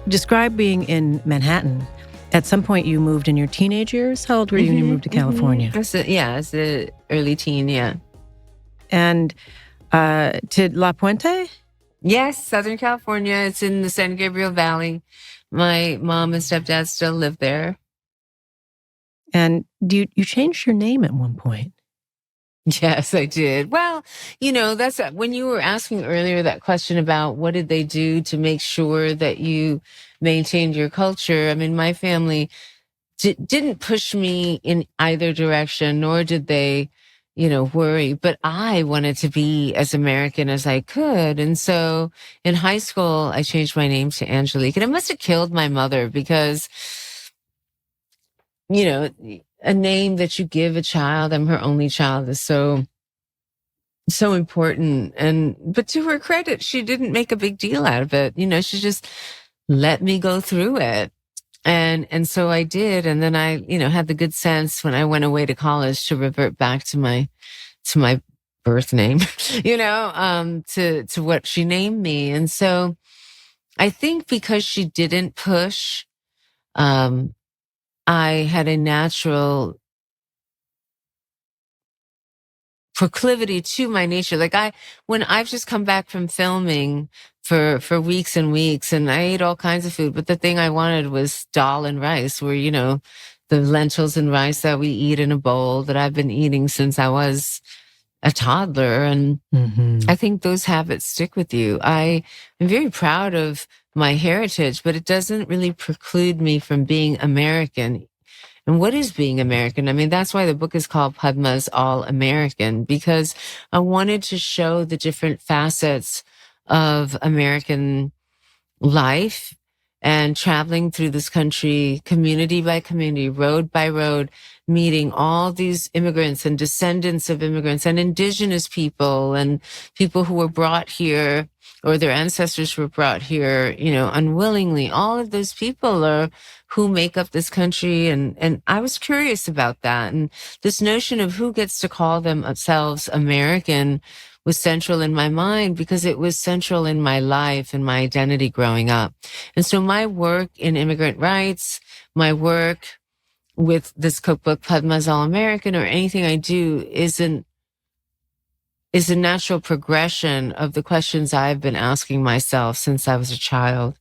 A: described being in Manhattan. At some point, you moved in your teenage years. How old were you when you moved to California?
B: As the early teen, yeah.
A: And to La Puente?
B: Yes, Southern California. It's in the San Gabriel Valley. My mom and stepdad still live there.
A: And you changed your name at one point.
B: Yes, I did. Well, that's when you were asking earlier that question about what did they do to make sure that you maintained your culture. I mean, my family didn't push me in either direction, nor did they, worry. But I wanted to be as American as I could. And so in high school, I changed my name to Angelique. And it must have killed my mother because, a name that you give a child, I'm her only child, is so important. But to her credit, she didn't make a big deal out of it. She just let me go through it. And so I did. And then I, had the good sense when I went away to college to revert back to my birth name, to what she named me. And so I think because she didn't push, I had a natural proclivity to my nature. Like when I've just come back from filming for weeks and weeks, and I ate all kinds of food, but the thing I wanted was dal and rice, where, the lentils and rice that we eat in a bowl that I've been eating since I was a toddler. And I think those habits stick with you. I am very proud of my heritage, but it doesn't really preclude me from being American. And what is being American? I mean, that's why the book is called Padma's All American, because I wanted to show the different facets of American life and traveling through this country, community by community, road by road, meeting all these immigrants and descendants of immigrants and indigenous people and people who were brought here or their ancestors were brought here, unwillingly. All of those people are who make up this country. And I was curious about that. And this notion of who gets to call themselves American was central in my mind because it was central in my life and my identity growing up. And so my work in immigrant rights, my work with this cookbook, Padma's All American, or anything I do is a natural progression of the questions I've been asking myself since I was a child.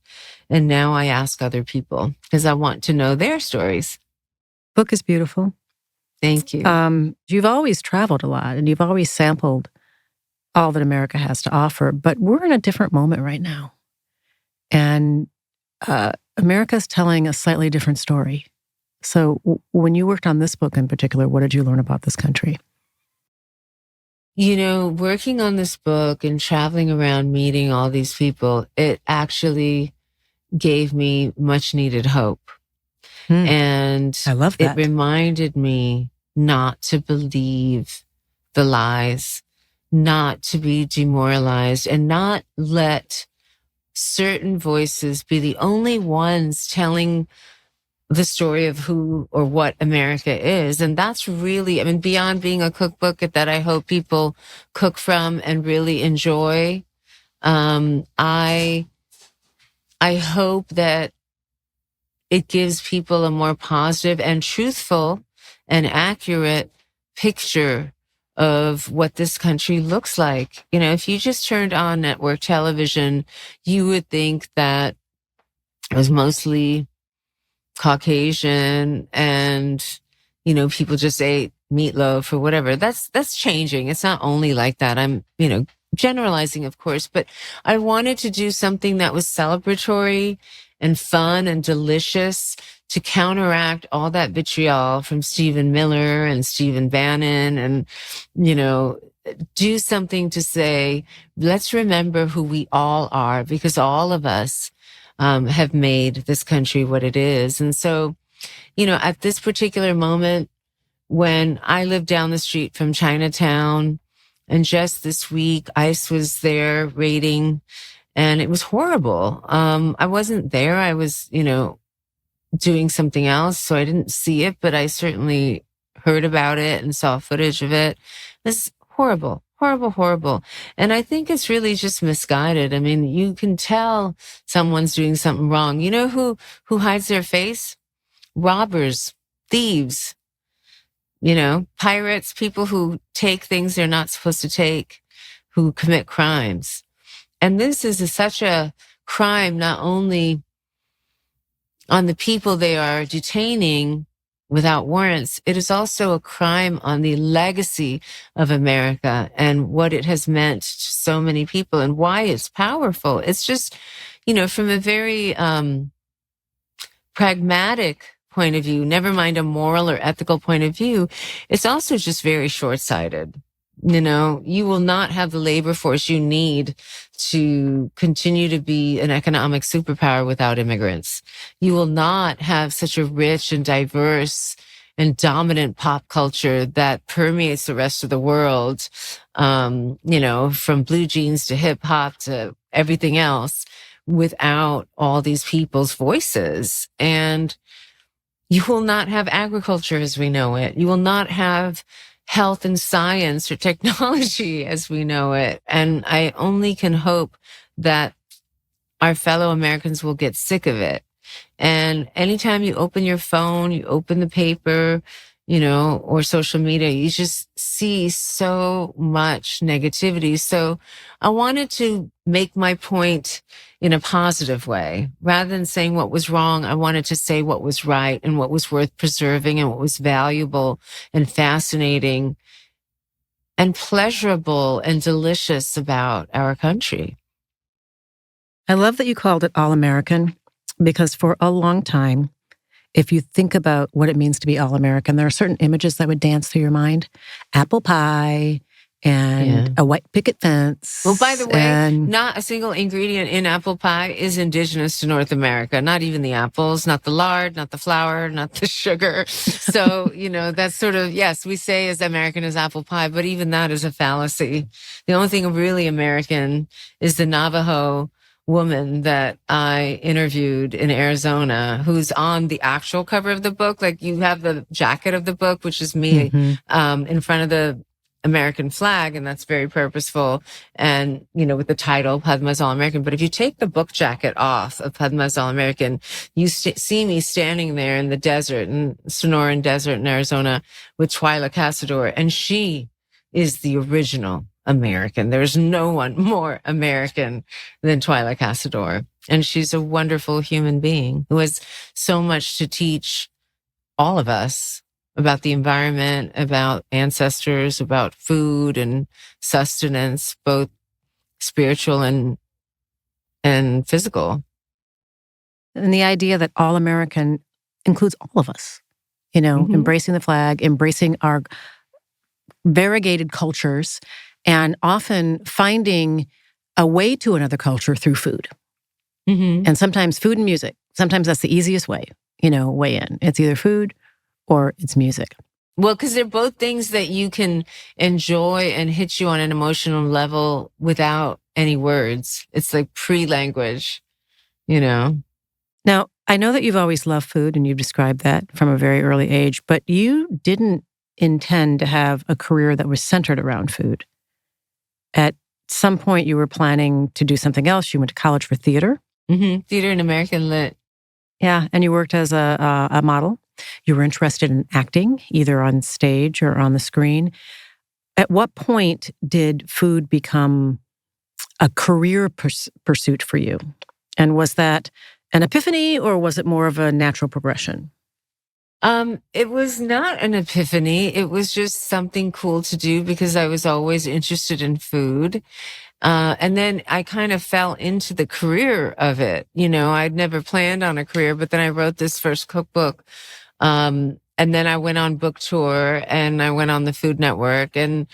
B: And now I ask other people because I want to know their stories.
A: Book is beautiful.
B: Thank you.
A: You've always traveled a lot and you've always sampled all that America has to offer, but we're in a different moment right now. And America's telling a slightly different story. So when you worked on this book in particular, what did you learn about this country?
B: Working on this book and traveling around meeting all these people, it actually gave me much needed hope. And
A: I love that.
B: It reminded me not to believe the lies, not to be demoralized, and not let certain voices be the only ones telling the story of who or what America is. And that's really, beyond being a cookbook that I hope people cook from and really enjoy, I hope that it gives people a more positive and truthful and accurate picture of what this country looks like. If you just turned on network television, you would think that it was mostly Caucasian and, people just ate meatloaf or whatever. That's changing. It's not only like that. I'm, generalizing, of course, but I wanted to do something that was celebratory and fun and delicious to counteract all that vitriol from Stephen Miller and Stephen Bannon and, do something to say, let's remember who we all are because all of us have made this country what it is. And so, at this particular moment, when I lived down the street from Chinatown, and just this week, ICE was there raiding, and it was horrible. I wasn't there. I was, doing something else, so I didn't see it, but I certainly heard about it and saw footage of it. It's horrible, horrible, horrible. And I think it's really just misguided. You can tell someone's doing something wrong. You know who hides their face? Robbers, thieves, pirates, people who take things they're not supposed to take, who commit crimes. And this is such a crime, not only on the people they are detaining without warrants, it is also a crime on the legacy of America and what it has meant to so many people and why it's powerful. It's just, from a very pragmatic point of view, never mind a moral or ethical point of view, it's also just very short-sighted. You will not have the labor force you need to continue to be an economic superpower without immigrants. You will not have such a rich and diverse and dominant pop culture that permeates the rest of the world, from blue jeans to hip hop to everything else, without all these people's voices. And you will not have agriculture as we know it. You will not have health and science or technology as we know it. And I only can hope that our fellow Americans will get sick of it. And anytime you open your phone, you open the paper, or social media, you just see so much negativity. So I wanted to make my point in a positive way. Rather than saying what was wrong, I wanted to say what was right and what was worth preserving and what was valuable and fascinating and pleasurable and delicious about our country.
A: I love that you called it All American, because for a long time, if you think about what it means to be all American, there are certain images that would dance through your mind. Apple pie and a white picket fence.
B: Well, by the way, not a single ingredient in apple pie is indigenous to North America. Not even the apples, not the lard, not the flour, not the sugar. So, that's sort of, yes, we say as American as apple pie, but even that is a fallacy. The only thing really American is the Navajo woman that I interviewed in Arizona, who's on the actual cover of the book. Like, you have the jacket of the book, which is me, in front of the American flag, and that's very purposeful. And, with the title, Padma's All American. But if you take the book jacket off of Padma's All American, you see me standing there in the desert, in Sonoran Desert in Arizona, with Twyla Casador, and she is the original American. There's no one more American than Twyla Casador. And she's a wonderful human being who has so much to teach all of us about the environment, about ancestors, about food and sustenance, both spiritual and physical.
A: And the idea that all American includes all of us, embracing the flag, embracing our variegated cultures, and often finding a way to another culture through food. And sometimes food and music. Sometimes that's the easiest way, way in. It's either food or it's music.
B: Well, because they're both things that you can enjoy and hit you on an emotional level without any words. It's like pre-language, Now,
A: I know that you've always loved food, and you've described that from a very early age, but you didn't intend to have a career that was centered around food. At some point, you were planning to do something else. You went to college for theater.
B: Theater and American Lit.
A: Yeah, and you worked as a model. You were interested in acting, either on stage or on the screen. At what point did food become a career pursuit for you? And was that an epiphany, or was it more of a natural progression?
B: It was not an epiphany. It was just something cool to do because I was always interested in food. And then I kind of fell into the career of it. I'd never planned on a career, but then I wrote this first cookbook. And then I went on book tour, and I went on the Food Network, and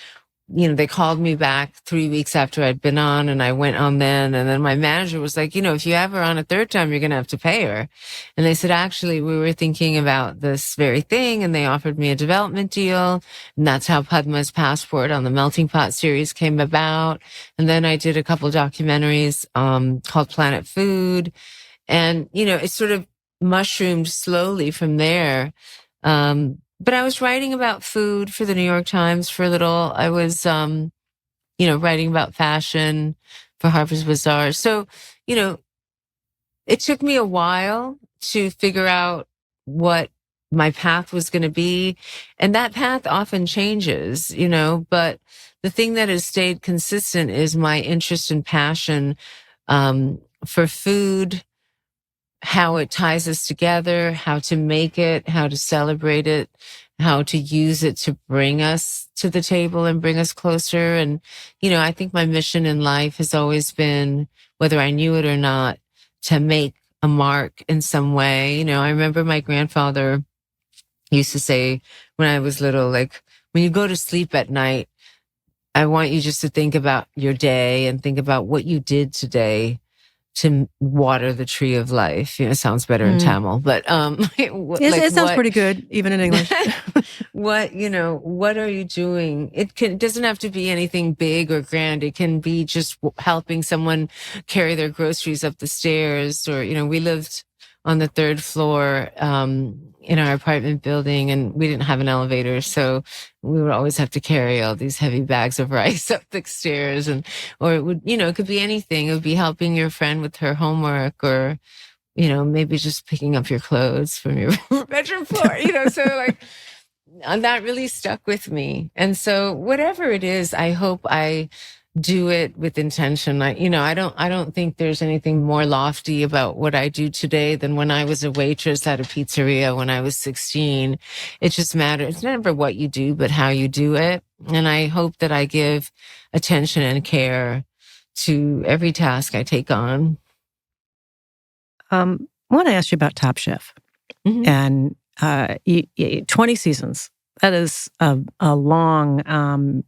B: they called me back 3 weeks after I'd been on, and I went on then. And then my manager was like, if you have her on a third time, you're going to have to pay her. And they said, actually, we were thinking about this very thing. And they offered me a development deal. And that's how Padma's Passport on the Melting Pot series came about. And then I did a couple documentaries, called Planet Food. And, it sort of mushroomed slowly from there. But I was writing about food for the New York Times for a little. I was, writing about fashion for Harper's Bazaar. So, it took me a while to figure out what my path was going to be. And that path often changes, but the thing that has stayed consistent is my interest and passion, for food, how it ties us together, how to make it, how to celebrate it, how to use it to bring us to the table and bring us closer. And, I think my mission in life has always been, whether I knew it or not, to make a mark in some way. I remember my grandfather used to say when I was little, like, when you go to sleep at night, I want you just to think about your day and think about what you did today to water the tree of life. It sounds better in Tamil, but
A: it sounds pretty good, even in English.
B: what are you doing? It doesn't have to be anything big or grand. It can be just helping someone carry their groceries up the stairs, or, we lived on the third floor, in our apartment building, and we didn't have an elevator. So we would always have to carry all these heavy bags of rice up the stairs, or it would, it could be anything. It would be helping your friend with her homework, or, maybe just picking up your clothes from your bedroom floor, so like, and that really stuck with me. And so whatever it is, I hope I do it with intention. I don't think there's anything more lofty about what I do today than when I was a waitress at a pizzeria when I was 16. It just matters. It's never what you do, but how you do it. And I hope that I give attention and care to every task I take on.
A: I want to ask you about Top Chef.
B: Mm-hmm.
A: And 20 seasons. That is a long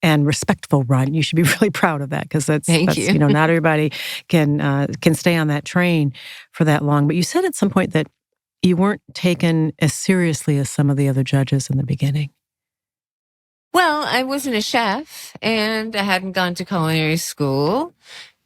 A: and respectful run. You should be really proud of that, because that's
B: you.
A: Not everybody can stay on that train for that long. But you said at some point that you weren't taken as seriously as some of the other judges in the beginning.
B: Well, I wasn't a chef, and I hadn't gone to culinary school,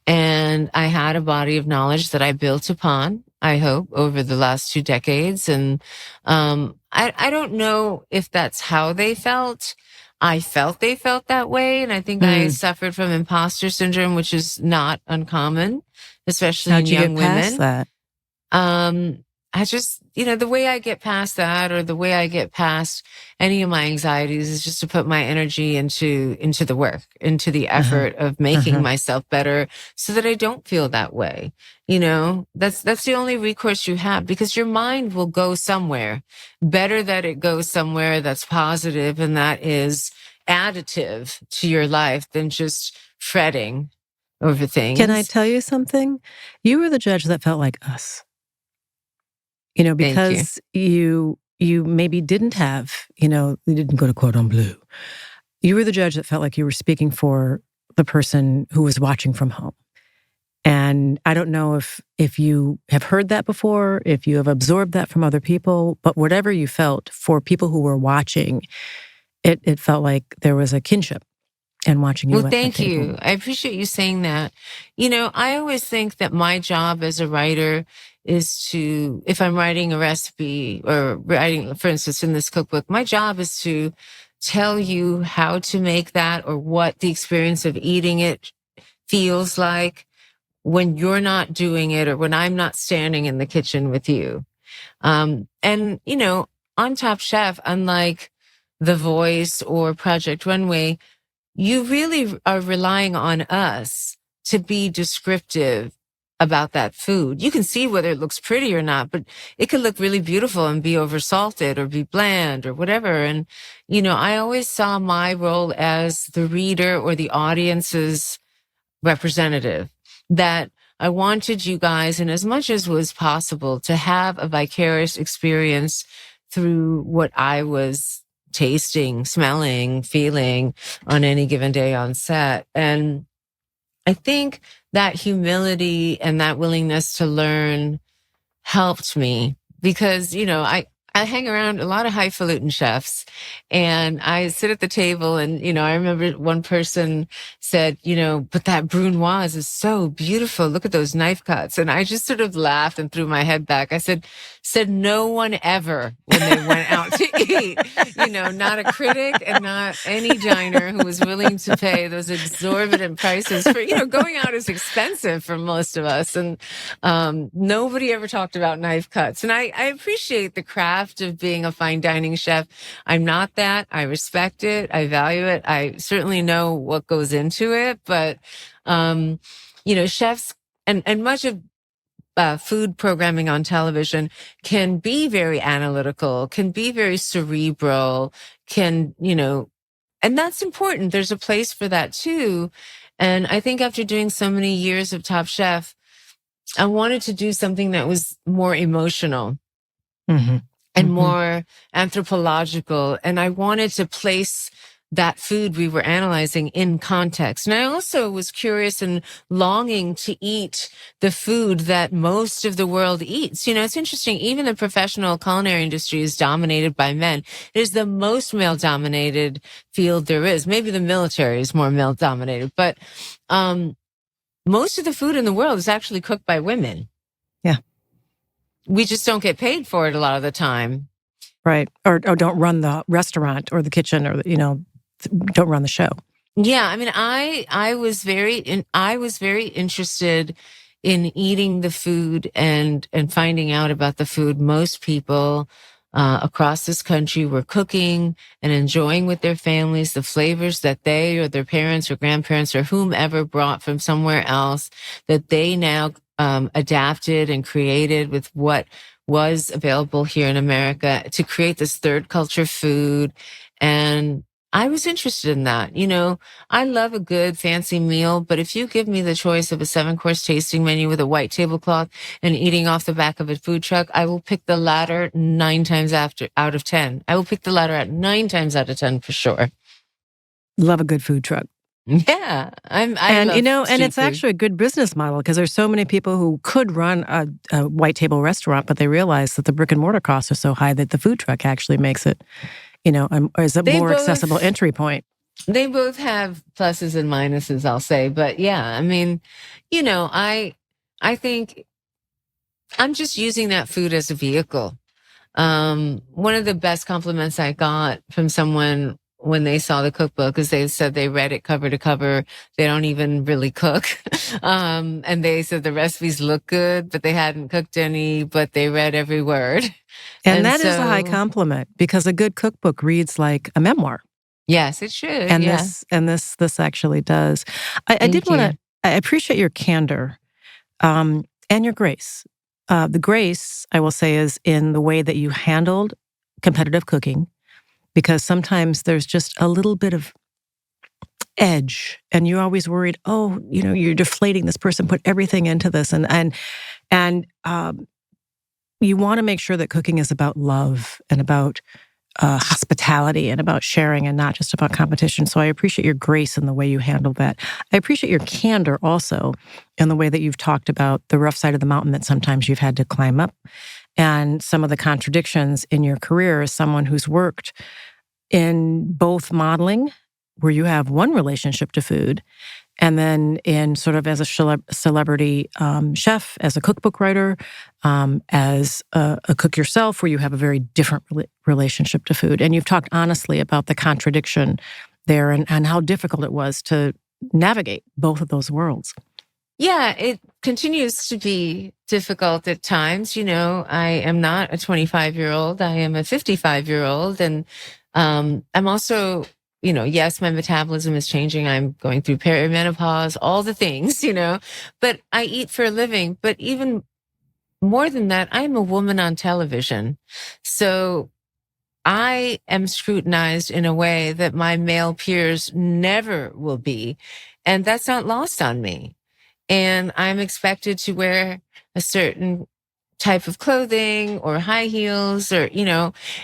B: and I had a body of knowledge that I built upon, I hope, over the last 2 decades. And I don't know if that's how they felt. I felt they felt that way. And I think I suffered from imposter syndrome, which is not uncommon, especially in young women.
A: How'd you get past that?
B: I just, the way I get past that, or the way I get past any of my anxieties, is just to put my energy into the work, into the effort of making myself better, so that I don't feel that way. That's the only recourse you have, because your mind will go somewhere. Better that it goes somewhere that's positive and that is additive to your life than just fretting over things.
A: Can I tell you something? You were the judge that felt like us. Because you maybe didn't have, you didn't go to Cordon Bleu. You were the judge that felt like you were speaking for the person who was watching from home. And I don't know if you have heard that before, if you have absorbed that from other people, but whatever you felt for people who were watching, it felt like there was a kinship in watching you.
B: Well, thank you. I appreciate you saying that. I always think that my job as a writer is to, if I'm writing a recipe or writing, for instance, in this cookbook, my job is to tell you how to make that, or what the experience of eating it feels like when you're not doing it, or when I'm not standing in the kitchen with you. And, on Top Chef, unlike The Voice or Project Runway, you really are relying on us to be descriptive about that food. You can see whether it looks pretty or not, but it could look really beautiful and be oversalted or be bland or whatever. And, I always saw my role as the reader or the audience's representative, that I wanted you guys, and as much as was possible, to have a vicarious experience through what I was tasting, smelling, feeling on any given day on set. And I think that humility and that willingness to learn helped me, because, I hang around a lot of highfalutin chefs, and I sit at the table, and, I remember one person said, but that brunoise is so beautiful. Look at those knife cuts. And I just sort of laughed and threw my head back. I said no one ever, when they went out to eat, not a critic and not any diner who was willing to pay those exorbitant prices for, going out is expensive for most of us. And nobody ever talked about knife cuts. And I appreciate the craft of being a fine dining chef. I'm not that. I respect it. I value it. I certainly know what goes into it. But, chefs and much of food programming on television can be very analytical, can be very cerebral, and that's important. There's a place for that too. And I think after doing so many years of Top Chef, I wanted to do something that was more emotional. And more anthropological. And I wanted to place that food we were analyzing in context. And I also was curious and longing to eat the food that most of the world eats. It's interesting. Even the professional culinary industry is dominated by men. It is the most male dominated field there is. Maybe the military is more male dominated, but, most of the food in the world is actually cooked by women.
A: Yeah.
B: We just don't get paid for it a lot of the time.
A: Right. Or don't run the restaurant or the kitchen or, don't run the show.
B: Yeah. I mean, I was very interested in eating the food and finding out about the food most people across this country were cooking and enjoying with their families, the flavors that they or their parents or grandparents or whomever brought from somewhere else that they now adapted and created with what was available here in America to create this third culture food. And I was interested in that. I love a good fancy meal, but if you give me the choice of a 7-course tasting menu with a white tablecloth and eating off the back of a food truck, I will pick the latter 9 times out of 10. I will pick the latter at 9 times out of 10 for sure.
A: Love a good food truck.
B: Yeah,
A: and it's actually a good business model because there's so many people who could run a white table restaurant, but they realize that the brick and mortar costs are so high that the food truck actually makes it, is a more accessible entry point.
B: They both have pluses and minuses, I'll say, but yeah, I mean, I think I'm just using that food as a vehicle. One of the best compliments I got from someone when they saw the cookbook is they said they read it cover to cover. They don't even really cook. And they said the recipes look good, but they hadn't cooked any, but they read every word.
A: And that is a high compliment because a good cookbook reads like a memoir.
B: Yes, it should.
A: And this actually does. I appreciate your candor, and your grace. The grace, I will say, is in the way that you handled competitive cooking, because sometimes there's just a little bit of edge, and you're always worried, you're deflating this person, put everything into this, and you want to make sure that cooking is about love and about hospitality and about sharing and not just about competition. So I appreciate your grace in the way you handle that. I appreciate your candor also in the way that you've talked about the rough side of the mountain that sometimes you've had to climb up and some of the contradictions in your career as someone who's worked in both modeling, where you have one relationship to food, and then in sort of as a celebrity chef, as a cookbook writer, as a cook yourself, where you have a very different relationship to food. And you've talked honestly about the contradiction there and how difficult it was to navigate both of those worlds.
B: Yeah, it continues to be difficult at times. I am not a 25-year-old. I am a 55-year-old. And I'm also, yes, my metabolism is changing. I'm going through perimenopause, all the things, but I eat for a living. But even more than that, I'm a woman on television. So I am scrutinized in a way that my male peers never will be. And that's not lost on me. And I'm expected to wear a certain type of clothing or high heels or,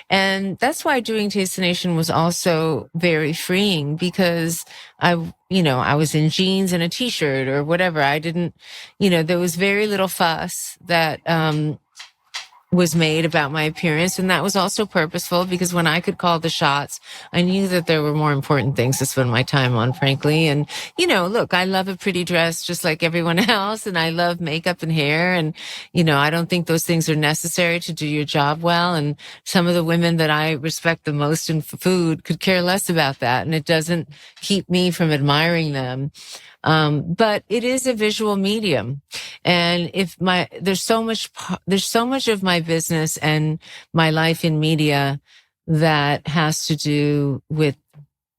B: and that's why doing Taste the Nation was also very freeing because I was in jeans and a t-shirt or whatever. I didn't, there was very little fuss that, was made about my appearance. And that was also purposeful because when I could call the shots, I knew that there were more important things to spend my time on, frankly. And, look, I love a pretty dress just like everyone else. And I love makeup and hair. And, I don't think those things are necessary to do your job well. And some of the women that I respect the most in food could care less about that. And it doesn't keep me from admiring them. But it is a visual medium. And there's so much of my business and my life in media that has to do with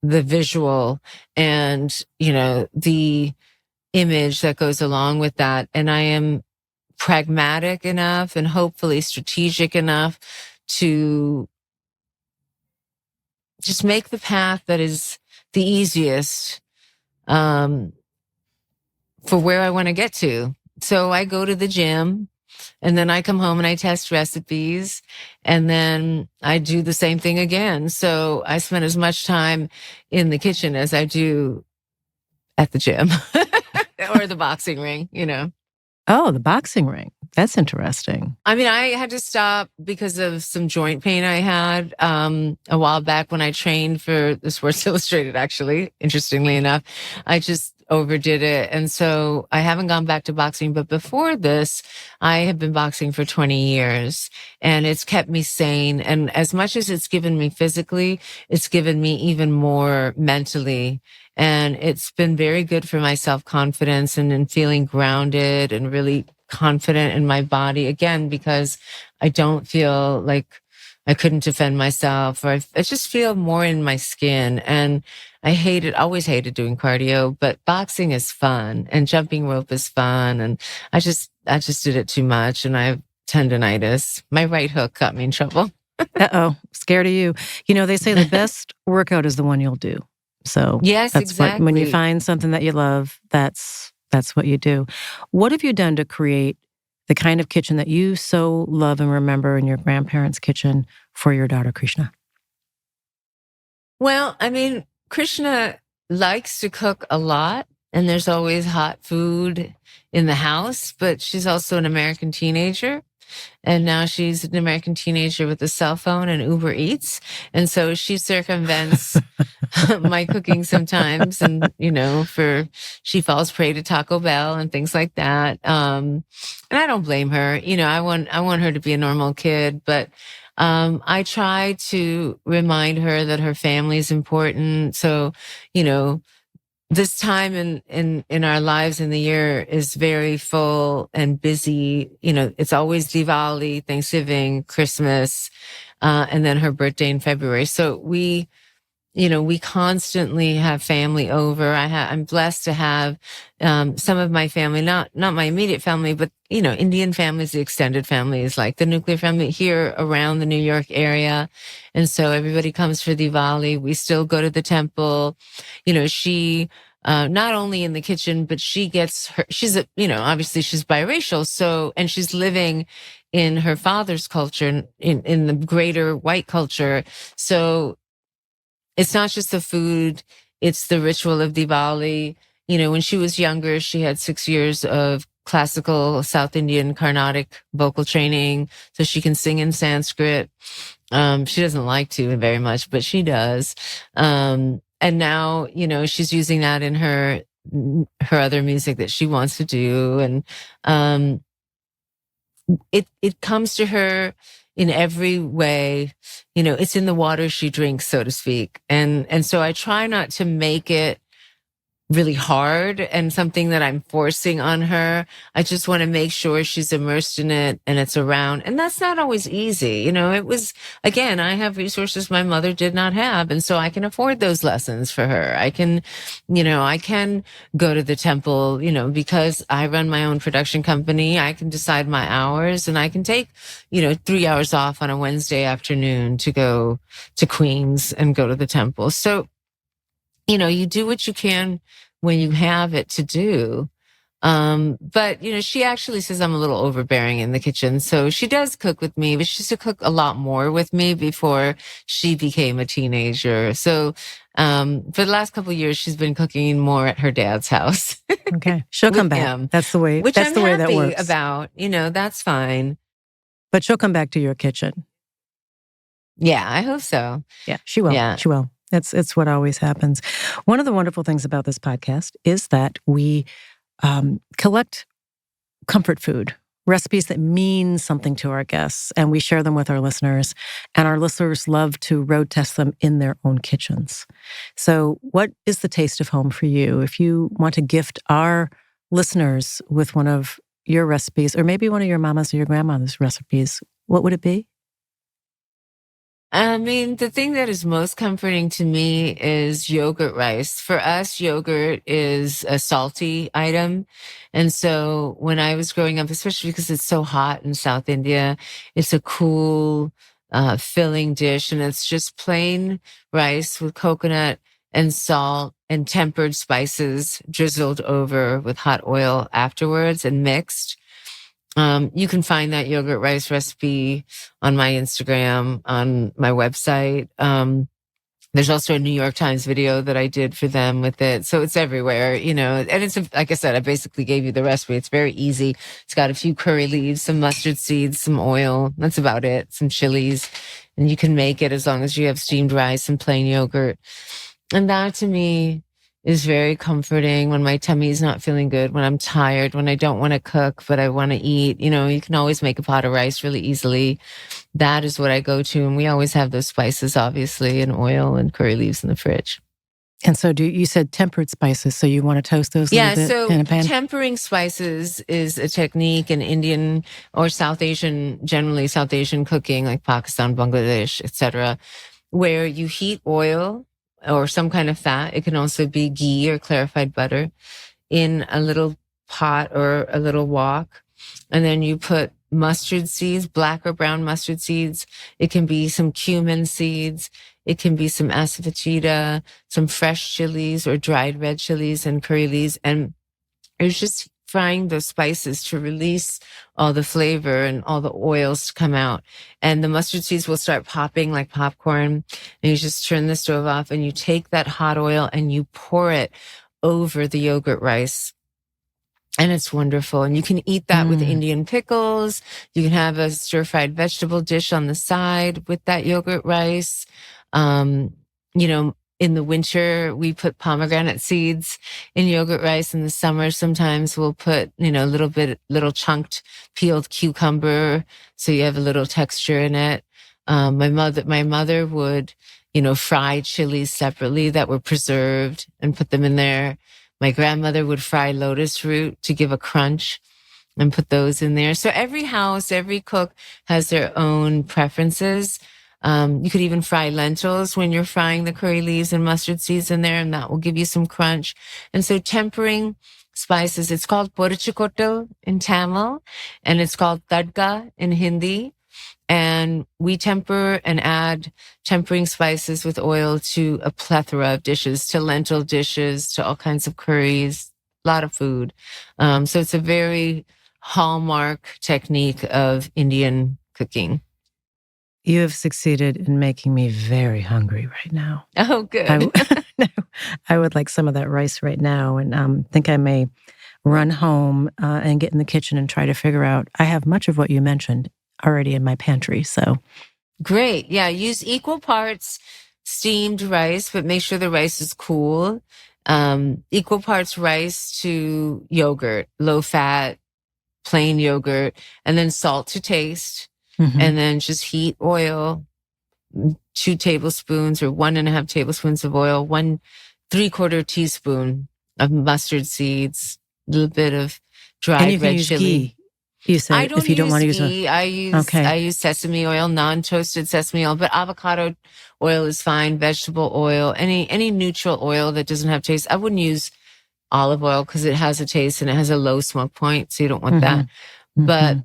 B: the visual and, the image that goes along with that. And I am pragmatic enough and hopefully strategic enough to just make the path that is the easiest, for where I want to get to. So I go to the gym And then I come home and I test recipes, and then I do the same thing again. So I spend as much time in the kitchen as I do at the gym or the boxing ring, you know.
A: Oh, the boxing ring. That's interesting.
B: I mean, I had to stop because of some joint pain I had a while back when I trained for the Sports Illustrated, actually, interestingly enough. I just overdid it. And so I haven't gone back to boxing. But before this, I have been boxing for 20 years, and it's kept me sane. And as much as it's given me physically, it's given me even more mentally. And it's been very good for my self-confidence and in feeling grounded and really confident in my body again, because I don't feel like I couldn't defend myself, or I just feel more in my skin. And always hated doing cardio, but boxing is fun and jumping rope is fun. And I just did it too much, and I have tendonitis. My right hook got me in trouble.
A: Uh-oh, scared of you. You know, they say the best workout is the one you'll do. So
B: yes,
A: that's
B: exactly.
A: when you find something that you love, that's what you do. What have you done to create the kind of kitchen that you so love and remember in your grandparents' kitchen for your daughter, Krishna?
B: Well, I mean, Krishna likes to cook a lot, and there's always hot food in the house, but she's also an American teenager. And now she's an American teenager with a cell phone and Uber Eats. And so she circumvents my cooking sometimes. And, you know, she falls prey to Taco Bell and things like that. And I don't blame her. You know, I want her to be a normal kid, but I try to remind her that her family is important. So, you know, this time in our lives in the year is very full and busy. You know, it's always Diwali, Thanksgiving, Christmas, and then her birthday in February. So we constantly have family over. I'm blessed to have some of my family, not my immediate family, but you know, Indian families, the extended families, like the nuclear family here around the New York area. And so everybody comes for Diwali. We still go to the temple. You know, she not only in the kitchen, but she's obviously she's biracial. So, and she's living in her father's culture, in the greater white culture. So it's not just the food, it's the ritual of Diwali. You know, when she was younger, she had 6 years of classical South Indian Carnatic vocal training, so she can sing in Sanskrit. She doesn't like to very much, but she does. And now, you know, she's using that in her other music that she wants to do. And it comes to her in every way. You know, it's in the water she drinks, so to speak. And so I try not to make it really hard and something that I'm forcing on her. I just want to make sure she's immersed in it and it's around. And that's not always easy. You know, again, I have resources my mother did not have. And so I can afford those lessons for her. I can go to the temple, you know, because I run my own production company. I can decide my hours, and I can take, 3 hours off on a Wednesday afternoon to go to Queens and go to the temple. So, you know, you do what you can when you have it to do. But, you know, she actually says I'm a little overbearing in the kitchen. So she does cook with me, but she used to cook a lot more with me before she became a teenager. So for the last couple of years, she's been cooking more at her dad's house.
A: Okay. She'll come back.
B: Him,
A: that's the way
B: which
A: that's
B: I'm
A: the way
B: happy
A: that works.
B: About, you know, that's fine.
A: But she'll come back to your kitchen.
B: Yeah, I hope so.
A: Yeah, she will.
B: Yeah.
A: She will. It's what always happens. One of the wonderful things about this podcast is that we collect comfort food, recipes that mean something to our guests, and we share them with our listeners. And our listeners love to road test them in their own kitchens. So what is the taste of home for you? If you want to gift our listeners with one of your recipes, or maybe one of your mama's or your grandmother's recipes, what would it be?
B: I mean, the thing that is most comforting to me is yogurt rice. For us, yogurt is a salty item. And so when I was growing up, especially because it's so hot in South India, it's a cool, filling dish. And it's just plain rice with coconut and salt and tempered spices drizzled over with hot oil afterwards and mixed. You can find that yogurt rice recipe on my Instagram, on my website. There's also a New York Times video that I did for them with it. So it's everywhere, and it's, like I said, I basically gave you the recipe. It's very easy. It's got a few curry leaves, some mustard seeds, some oil. That's about it. Some chilies. And you can make it as long as you have steamed rice and plain yogurt. And that to me is very comforting when my tummy is not feeling good, when I'm tired, when I don't want to cook, but I want to eat. You can always make a pot of rice really easily. That is what I go to. And we always have those spices, obviously, and oil and curry leaves in the fridge.
A: And so you said tempered spices, so you want to toast those a little bit in a pan?
B: Tempering spices is a technique in Indian or South Asian, generally South Asian cooking, like Pakistan, Bangladesh, etc., where you heat oil or some kind of fat. It can also be ghee or clarified butter in a little pot or a little wok. And then you put mustard seeds, black or brown mustard seeds. It can be some cumin seeds. It can be some asafoetida, some fresh chilies or dried red chilies and curry leaves. And it's just frying those spices to release all the flavor and all the oils to come out. And the mustard seeds will start popping like popcorn. And you just turn the stove off and you take that hot oil and you pour it over the yogurt rice. And it's wonderful. And you can eat that with Indian pickles. You can have a stir-fried vegetable dish on the side with that yogurt rice. In the winter, we put pomegranate seeds in yogurt rice. In the summer, sometimes we'll put, little chunked peeled cucumber. So you have a little texture in it. My mother would, fry chilies separately that were preserved and put them in there. My grandmother would fry lotus root to give a crunch and put those in there. So every house, every cook has their own preferences. You could even fry lentils when you're frying the curry leaves and mustard seeds in there, and that will give you some crunch. And so tempering spices, it's called porichikottu in Tamil, and it's called tadka in Hindi. And we temper and add tempering spices with oil to a plethora of dishes, to lentil dishes, to all kinds of curries, a lot of food. So it's a very hallmark technique of Indian cooking.
A: You have succeeded in making me very hungry right now.
B: Oh, good.
A: I would like some of that rice right now, and think I may run home and get in the kitchen and try to figure out. I have much of what you mentioned already in my pantry, so.
B: Great. Yeah, use equal parts steamed rice, but make sure the rice is cool. Equal parts rice to yogurt, low fat, plain yogurt, and then salt to taste. Mm-hmm. And then just heat oil, 2 tablespoons or 1.5 tablespoons of oil, 1/3 teaspoon of mustard seeds, a little bit of dried red chili.
A: Ghee. You said
B: I don't
A: if you don't want to use
B: ghee. I use sesame oil, non-toasted sesame oil, but avocado oil is fine. Vegetable oil, any neutral oil that doesn't have taste. I wouldn't use olive oil because it has a taste and it has a low smoke point, so you don't want that. Mm-hmm. But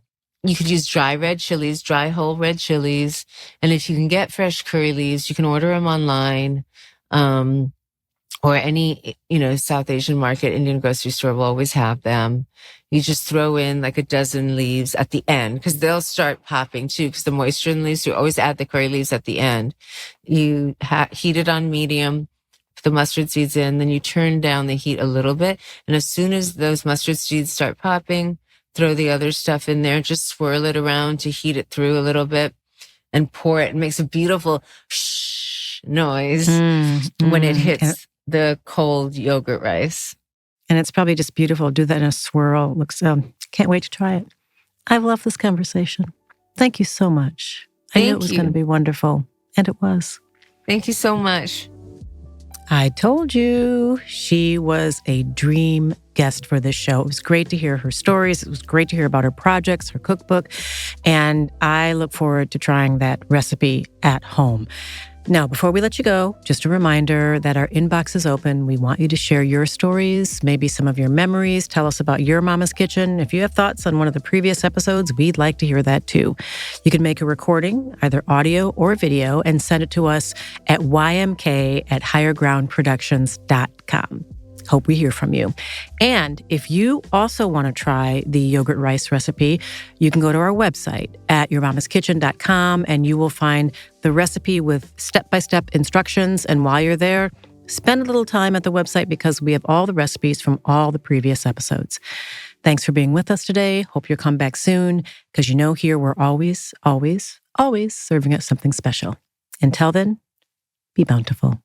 B: you could use dry red chilies, dry whole red chilies. And if you can get fresh curry leaves, you can order them online. Or any, South Asian market, Indian grocery store will always have them. You just throw in like a dozen leaves at the end because they'll start popping too because the moisture in the leaves, you always add the curry leaves at the end. You heat it on medium, put the mustard seeds in, then you turn down the heat a little bit. And as soon as those mustard seeds start popping, throw the other stuff in there, just swirl it around to heat it through a little bit and pour it. It makes a beautiful shh noise when it hits the cold yogurt rice.
A: And it's probably just beautiful. Do that in a swirl. Looks, can't wait to try it. I love this conversation. Thank you so much. I knew it was going to be wonderful. And it was.
B: Thank you so much.
A: I told you she was a dream guest for this show. It was great to hear her stories. It was great to hear about her projects, her cookbook. And I look forward to trying that recipe at home. Now, before we let you go, just a reminder that our inbox is open. We want you to share your stories, maybe some of your memories. Tell us about your mama's kitchen. If you have thoughts on one of the previous episodes, we'd like to hear that too. You can make a recording, either audio or video, and send it to us at ymk@highergroundproductions.com. Hope we hear from you. And if you also want to try the yogurt rice recipe, you can go to our website at yourmamaskitchen.com and you will find the recipe with step-by-step instructions. And while you're there, spend a little time at the website because we have all the recipes from all the previous episodes. Thanks for being with us today. Hope you'll come back soon because here we're always, always, always serving up something special. Until then, be bountiful.